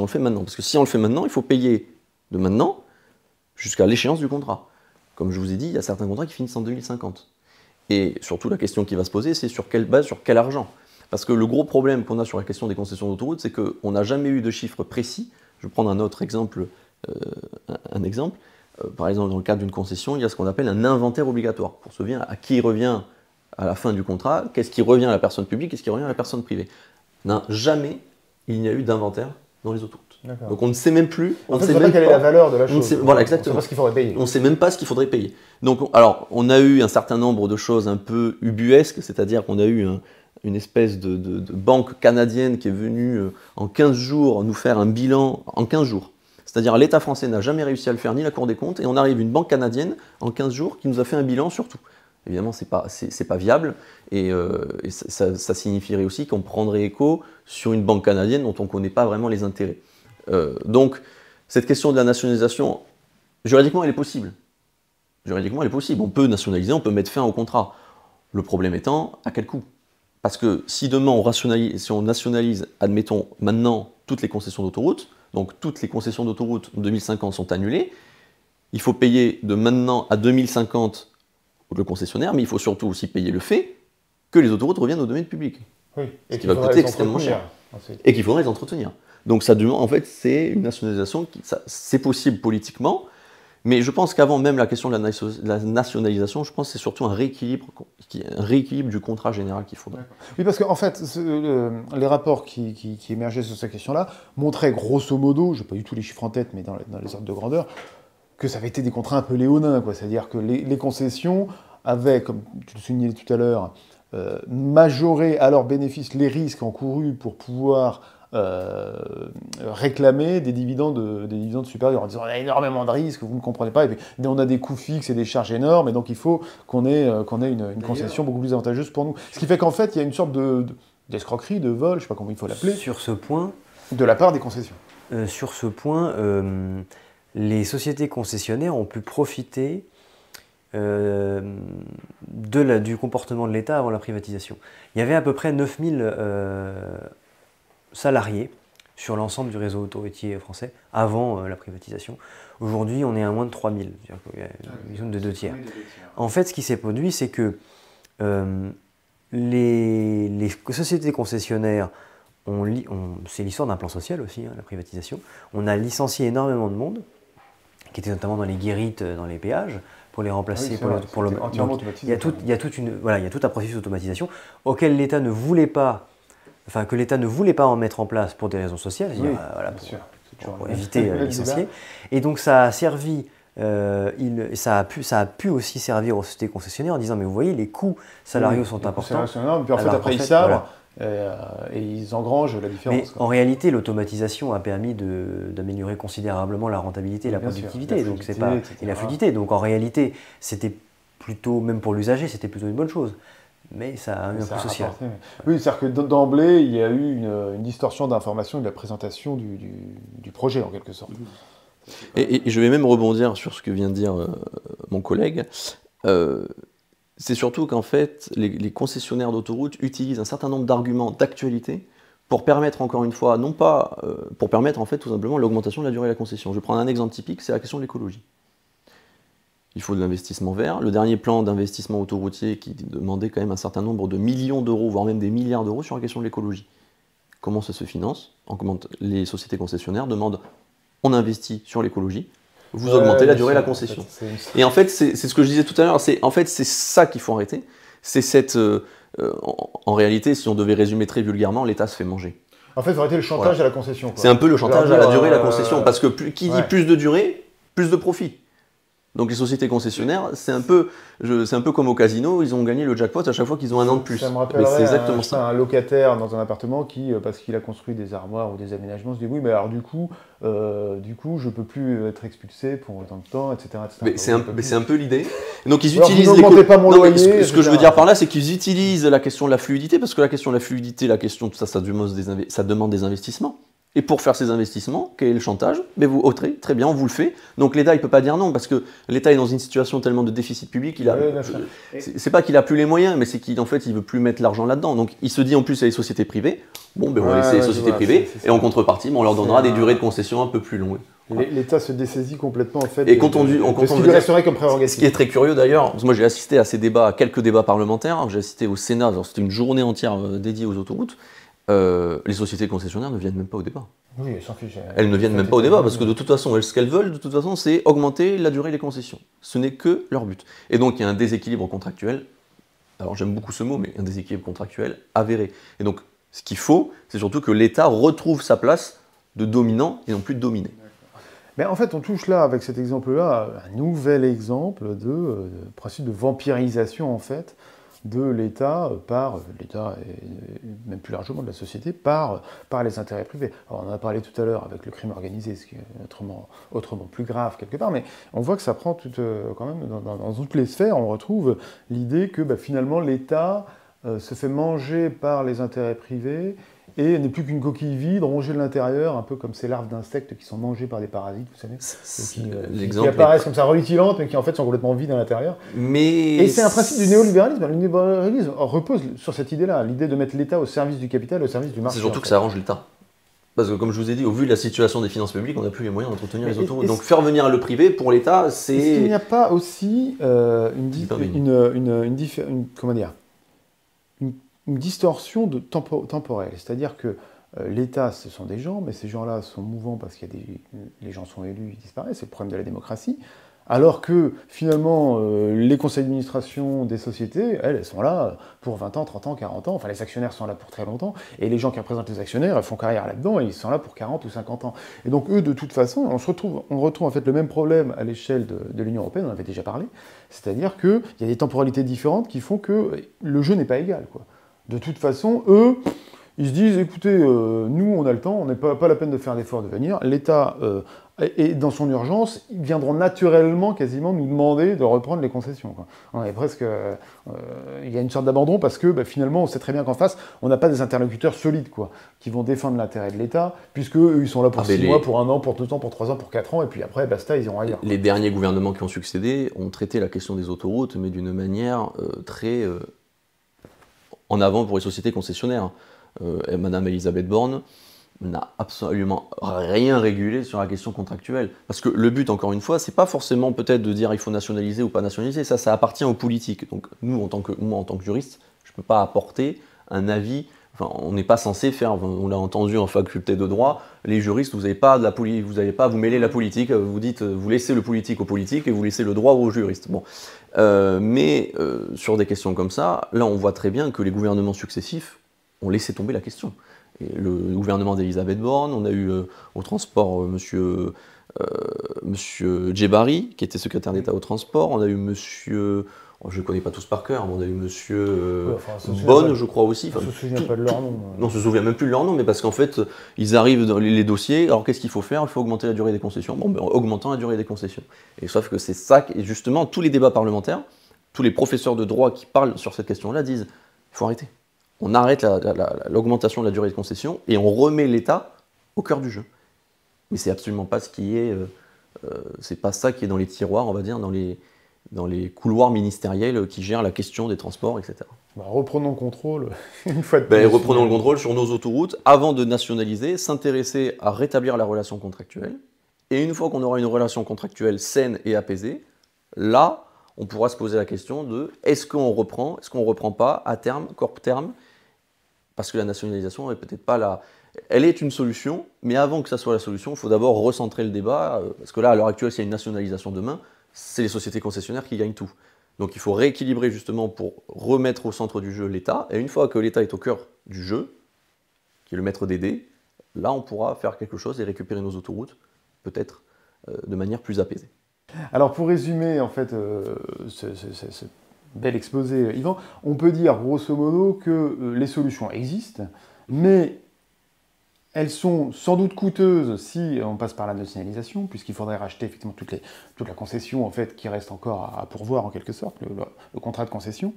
fait maintenant. Parce que si on le fait maintenant, il faut payer de maintenant jusqu'à l'échéance du contrat. Comme je vous ai dit, il y a certains contrats qui finissent en 2050. Et surtout, la question qui va se poser, c'est sur quelle base, sur quel argent. Parce que le gros problème qu'on a sur la question des concessions d'autoroute, c'est qu'on n'a jamais eu de chiffre précis Je vais prendre un autre exemple. Par exemple, dans le cadre d'une concession, il y a ce qu'on appelle un inventaire obligatoire. Pour se souvenir à qui revient à la fin du contrat, qu'est-ce qui revient à la personne publique, qu'est-ce qui revient à la personne privée. Jamais il n'y a eu d'inventaire dans les autoroutes. Donc on ne sait même plus. On ne sait même pas quelle est la valeur de la chose. Voilà, exactement. On ne sait pas ce qu'il faudrait payer. On ne sait même pas ce qu'il faudrait payer. Donc, alors, on a eu un certain nombre de choses un peu ubuesques, c'est-à-dire qu'on a eu une espèce de banque canadienne qui est venue en 15 jours nous faire un bilan en 15 jours. C'est-à-dire l'État français n'a jamais réussi à le faire, ni la Cour des comptes, et on arrive une banque canadienne en 15 jours qui nous a fait un bilan sur tout. Évidemment, c'est pas viable, et ça signifierait aussi qu'on prendrait écho sur une banque canadienne dont on ne connaît pas vraiment les intérêts. Donc, cette question de la nationalisation, juridiquement, elle est possible. Juridiquement, elle est possible. On peut nationaliser, on peut mettre fin au contrat. Le problème étant, à quel coût? Parce que si demain si on nationalise, admettons, maintenant, toutes les concessions d'autoroute, donc toutes les concessions d'autoroute en 2050 sont annulées, il faut payer de maintenant à 2050 le concessionnaire, mais il faut surtout aussi payer le fait que les autoroutes reviennent au domaine public. Oui, ce qui va coûter extrêmement cher. Et qu'il faudra les entretenir. Donc ça demande, en fait, c'est une nationalisation, c'est possible politiquement, mais je pense qu'avant même la question de la nationalisation, je pense que c'est surtout un rééquilibre du contrat général qu'il faudrait. Oui, parce qu'en fait, les rapports qui émergeaient sur cette question-là montraient grosso modo, je n'ai pas eu tous les chiffres en tête, mais dans les ordres de grandeur, que ça avait été des contrats un peu léonins, quoi. C'est-à-dire que les concessions avaient, comme tu le soulignais tout à l'heure, majoré à leur bénéfice les risques encourus pour pouvoir réclamer des dividendes supérieurs en disant on a énormément de risques, vous ne comprenez pas, et puis, on a des coûts fixes et des charges énormes, et donc il faut qu'on ait une concession beaucoup plus avantageuse pour nous. Ce qui fait qu'en fait, il y a une sorte d'escroquerie, de vol, je ne sais pas comment il faut l'appeler, sur ce point, de la part des concessions. Les sociétés concessionnaires ont pu profiter du comportement de l'État avant la privatisation. Il y avait à peu près 9000 salariés sur l'ensemble du réseau autoroutier français avant la privatisation. Aujourd'hui, on est à moins de 3000, c'est-à-dire qu'il y a une zone de 2 tiers. En fait, ce qui s'est produit, c'est que les sociétés concessionnaires, c'est l'histoire d'un plan social aussi, hein, la privatisation. On a licencié énormément de monde, qui était notamment dans les guérites, dans les péages, pour les remplacer. Il y a tout un processus d'automatisation auquel l'État ne voulait pas, que l'État ne voulait pas en mettre en place pour des raisons sociales, pour éviter les licenciés. Et donc ça a servi, ça a pu aussi servir aux sociétés concessionnaires en disant mais vous voyez les coûts salariaux sont importants. Puis en fait après ils savent. Et ils engrangent la différence. Mais en réalité, l'automatisation a permis d'améliorer considérablement la rentabilité et la productivité, et la fluidité. Donc en réalité, c'était plutôt, même pour l'usager, c'était plutôt une bonne chose. Mais ça a eu un coût social. Oui, c'est-à-dire que d'emblée, il y a eu une distorsion d'information de la présentation du projet, en quelque sorte. Et je vais même rebondir sur ce que vient de dire mon collègue. C'est surtout qu'en fait, les concessionnaires d'autoroutes utilisent un certain nombre d'arguments d'actualité pour permettre, encore une fois, pour permettre en fait tout simplement l'augmentation de la durée de la concession. Je vais prendre un exemple typique, c'est la question de l'écologie. Il faut de l'investissement vert. Le dernier plan d'investissement autoroutier qui demandait quand même un certain nombre de millions d'euros, voire même des milliards d'euros sur la question de l'écologie. Comment ça se finance? Les sociétés concessionnaires demandent on investit sur l'écologie, vous augmentez la durée de la concession. Et en fait, c'est ce que je disais tout à l'heure, c'est ça qu'il faut arrêter. C'est en réalité, si on devait résumer très vulgairement, l'État se fait manger. En fait, il faut arrêter le chantage à la concession. C'est un peu le chantage à la durée de la concession, parce que qui dit plus de durée, plus de profit. Donc les sociétés concessionnaires, c'est un peu comme au casino, ils ont gagné le jackpot à chaque fois qu'ils ont un an de plus. Ça me rappellerait un locataire dans un appartement qui, parce qu'il a construit des armoires ou des aménagements, se dit oui, mais alors du coup, je peux plus être expulsé pour autant de temps, etc. Mais c'est un peu l'idée. Donc ils utilisent ce que je veux dire par là, c'est qu'ils utilisent la question de la fluidité, parce que la question de la fluidité, ça demande des investissements. Et pour faire ces investissements, quel est le chantage? Mais vous ôterez, très bien, on vous le fait. Donc l'État, il ne peut pas dire non, parce que l'État est dans une situation tellement de déficit public, c'est pas qu'il n'a plus les moyens, mais c'est qu'en fait, il ne veut plus mettre l'argent là-dedans. Donc il se dit en plus à les sociétés privées, on va laisser les sociétés privées, et en contrepartie, on leur donnera des durées de concession un peu plus longues. L'État se dessaisit complètement en fait. Et quand on lui resterait comme prérogative. Ce qui est très curieux d'ailleurs, parce que moi j'ai assisté à ces débats, à quelques débats parlementaires, j'ai assisté au Sénat, c'était une journée entière dédiée aux autoroutes. les sociétés concessionnaires ne viennent même pas au débat. Oui, elles s'en fichent. Elles ne viennent même pas au débat parce que de toute façon, ce qu'elles veulent, de toute façon, c'est augmenter la durée des concessions. Ce n'est que leur but. Et donc, il y a un déséquilibre contractuel. Alors, j'aime beaucoup ce mot, mais un déséquilibre contractuel avéré. Et donc, ce qu'il faut, c'est surtout que l'État retrouve sa place de dominant et non plus de dominé. Mais en fait, on touche là, avec cet exemple-là, un nouvel exemple de principe de vampirisation, en fait, de l'État par l'État et même plus largement de la société par les intérêts privés. Alors, on en a parlé tout à l'heure avec le crime organisé, ce qui est autrement plus grave quelque part, mais on voit que ça prend quand même dans toutes les sphères, on retrouve l'idée que finalement l'État se fait manger par les intérêts privés et n'est plus qu'une coquille vide, rongée de l'intérieur, un peu comme ces larves d'insectes qui sont mangées par des parasites, vous savez, qui apparaissent comme ça rutilantes, mais qui en fait sont complètement vides à l'intérieur. Et c'est un principe du néolibéralisme. Le néolibéralisme repose sur cette idée-là, l'idée de mettre l'État au service du capital, au service du marché. C'est surtout que ça arrange l'État. Parce que comme je vous ai dit, au vu de la situation des finances publiques, on n'a plus les moyens d'entretenir les autoroutes. Donc faire venir le privé, pour l'État, c'est... Est-ce qu'il n'y a pas aussi une distorsion temporelle, c'est-à-dire que l'État, ce sont des gens, mais ces gens-là sont mouvants parce que les gens sont élus, ils disparaissent, c'est le problème de la démocratie, alors que finalement, les conseils d'administration des sociétés, elles sont là pour 20 ans, 30 ans, 40 ans, enfin les actionnaires sont là pour très longtemps, et les gens qui représentent les actionnaires, ils font carrière là-dedans, et ils sont là pour 40 ou 50 ans. Et donc eux, de toute façon, on retrouve en fait le même problème à l'échelle de l'Union européenne, on en avait déjà parlé, c'est-à-dire qu'il y a des temporalités différentes qui font que le jeu n'est pas égal, quoi. De toute façon, eux, ils se disent, écoutez, nous, on a le temps, on n'est pas la peine de faire l'effort de venir. L'État, et dans son urgence, ils viendront naturellement quasiment nous demander de reprendre les concessions, quoi. On est presque... il y a une sorte d'abandon parce que finalement, on sait très bien qu'en face, on n'a pas des interlocuteurs solides, quoi, qui vont défendre l'intérêt de l'État, puisque eux, ils sont là pour 6 mois, pour 1 an, pour 2 ans, pour 3 ans, pour 4 ans, et puis après, basta, ils iront ailleurs. Les derniers gouvernements qui ont succédé ont traité la question des autoroutes, mais d'une manière très... en avant pour les sociétés concessionnaires. Madame Elisabeth Borne n'a absolument rien régulé sur la question contractuelle. Parce que le but, encore une fois, c'est pas forcément peut-être de dire il faut nationaliser ou pas nationaliser, ça appartient aux politiques. Donc nous, moi, en tant que juriste, je ne peux pas apporter un avis, enfin, on n'est pas censé faire, on l'a entendu en faculté de droit, les juristes, vous n'avez pas à vous mêler la politique, vous dites, vous laissez le politique aux politiques et vous laissez le droit aux juristes. Bon. Mais sur des questions comme ça, là on voit très bien que les gouvernements successifs ont laissé tomber la question. Et le gouvernement d'Elisabeth Borne, on a eu au transport monsieur Djebari, qui était secrétaire d'État au transport, on a eu monsieur... je ne connais pas tous par cœur, mais on a eu monsieur Bonne, je crois aussi. On ne se souvient pas de leur nom. Non, on ne se souvient même plus de leur nom, mais parce qu'en fait, ils arrivent dans les dossiers, alors qu'est-ce qu'il faut faire? Il faut augmenter la durée des concessions. Bon, ben, augmentant la durée des concessions. Et sauf que c'est ça, et justement, tous les débats parlementaires, tous les professeurs de droit qui parlent sur cette question-là disent, il faut arrêter. On arrête l'augmentation de la durée des concessions et on remet l'État au cœur du jeu. Mais c'est absolument pas ce qui est... c'est pas ça qui est dans les tiroirs, on va dire, dans les couloirs ministériels qui gèrent la question des transports, etc. Reprenons le contrôle, une fois de plus. Reprenons le contrôle sur nos autoroutes, avant de nationaliser, s'intéresser à rétablir la relation contractuelle, et une fois qu'on aura une relation contractuelle saine et apaisée, là, on pourra se poser la question de est-ce qu'on reprend pas, à terme, court terme, parce que la nationalisation n'est peut-être pas là. Elle est une solution, mais avant que ça soit la solution, il faut d'abord recentrer le débat, parce que là, à l'heure actuelle, s'il y a une nationalisation demain, c'est les sociétés concessionnaires qui gagnent tout. Donc il faut rééquilibrer justement pour remettre au centre du jeu l'État, et une fois que l'État est au cœur du jeu, qui est le maître des dés, là on pourra faire quelque chose et récupérer nos autoroutes, peut-être de manière plus apaisée. Alors pour résumer en fait ce bel exposé, Yvan, on peut dire grosso modo que les solutions existent, mais elles sont sans doute coûteuses si on passe par la nationalisation, puisqu'il faudrait racheter effectivement toute la concession en fait, qui reste encore à pourvoir en quelque sorte, le contrat de concession,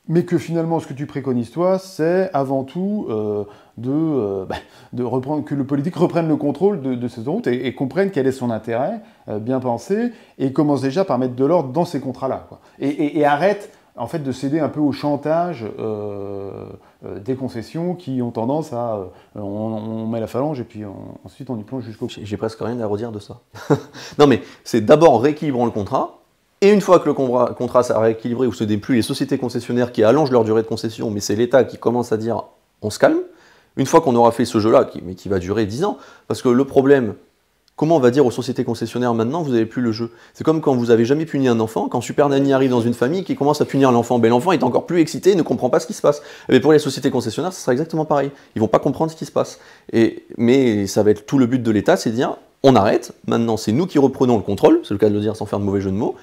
mais que finalement ce que tu préconises toi, c'est avant tout que le politique reprenne le contrôle de ces routes et comprenne quel est son intérêt, bien pensé, et commence déjà par mettre de l'ordre dans ces contrats-là, quoi. Et arrête en fait de céder un peu au chantage des concessions qui ont tendance à on met la phalange et puis ensuite on y plonge jusqu'au bout. J'ai presque rien à redire de ça. Non mais c'est d'abord rééquilibrons le contrat, et une fois que le contrat s'est rééquilibré, où ce n'est plus les sociétés concessionnaires qui allongent leur durée de concession, mais c'est l'État qui commence à dire on se calme, Une fois qu'on aura fait ce jeu-là, mais qui va durer 10 ans, parce que le problème, comment on va dire aux sociétés concessionnaires maintenant, vous n'avez plus le jeu? C'est comme quand vous n'avez jamais puni un enfant, quand Super Nanny arrive dans une famille qui commence à punir l'enfant, ben l'enfant est encore plus excité et ne comprend pas ce qui se passe. Mais pour les sociétés concessionnaires, ce sera exactement pareil. Ils vont pas comprendre ce qui se passe. Mais ça va être tout le but de l'État, c'est de dire, on arrête, maintenant c'est nous qui reprenons le contrôle, c'est le cas de le dire sans faire de mauvais jeu de mots,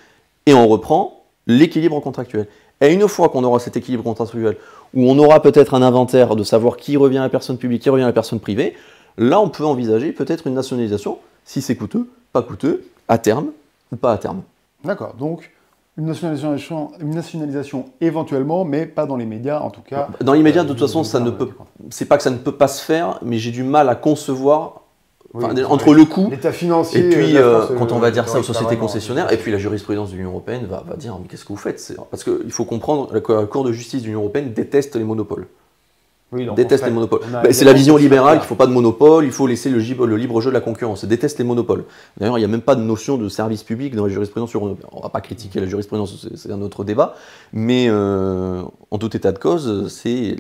et on reprend l'équilibre contractuel. Et une fois qu'on aura cet équilibre contractuel, où on aura peut-être un inventaire de savoir qui revient à la personne publique, qui revient à la personne privée, là on peut envisager peut-être une nationalisation, si c'est coûteux, pas coûteux, à terme ou pas à terme. D'accord, donc une nationalisation éventuellement, mais pas dans les médias en tout cas. Dans l'immédiat, de toute façon, c'est pas que ça ne peut pas se faire, mais j'ai du mal à concevoir. Entre le coût l'état financier et puis France, quand on va dire ça aux sociétés vraiment, concessionnaires, et puis la jurisprudence de l'Union européenne va dire mais qu'est-ce que vous faites? Parce qu'il faut comprendre que la Cour de justice de l'Union européenne déteste les monopoles. Oui, donc déteste les monopoles. C'est la vision libérale qu'il ne faut pas de monopole, il faut laisser le libre jeu de la concurrence. Elle déteste les monopoles. D'ailleurs, il n'y a même pas de notion de service public dans la jurisprudence européenne. On ne va pas critiquer la jurisprudence, c'est un autre débat, mais en tout état de cause, c'est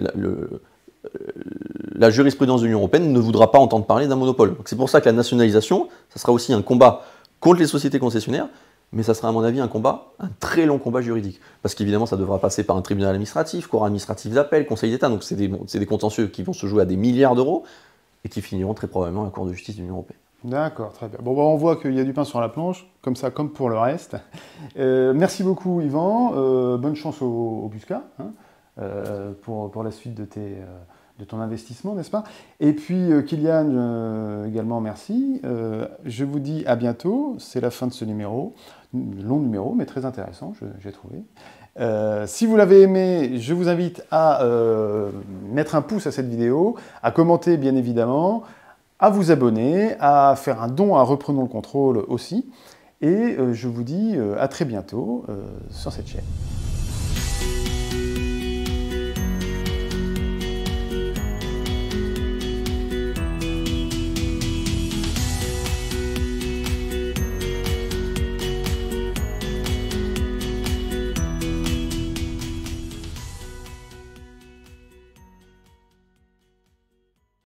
la jurisprudence de l'Union européenne ne voudra pas entendre parler d'un monopole. C'est pour ça que la nationalisation, ça sera aussi un combat contre les sociétés concessionnaires, mais ça sera à mon avis un très long combat juridique. Parce qu'évidemment, ça devra passer par un tribunal administratif, cour administrative d'appel, conseil d'État, donc c'est des contentieux qui vont se jouer à des milliards d'euros et qui finiront très probablement à la Cour de justice de l'Union européenne. D'accord, très bien. Bon, on voit qu'il y a du pain sur la planche, comme ça, comme pour le reste. Merci beaucoup, Yvan. Bonne chance au Busca, hein, pour la suite de ton investissement, n'est-ce pas? Et puis, Kylian, également, merci. Je vous dis à bientôt. C'est la fin de ce numéro. Long numéro, mais très intéressant, j'ai trouvé. Si vous l'avez aimé, je vous invite à mettre un pouce à cette vidéo, à commenter, bien évidemment, à vous abonner, à faire un don à Reprenons le contrôle aussi. Et je vous dis à très bientôt sur cette chaîne.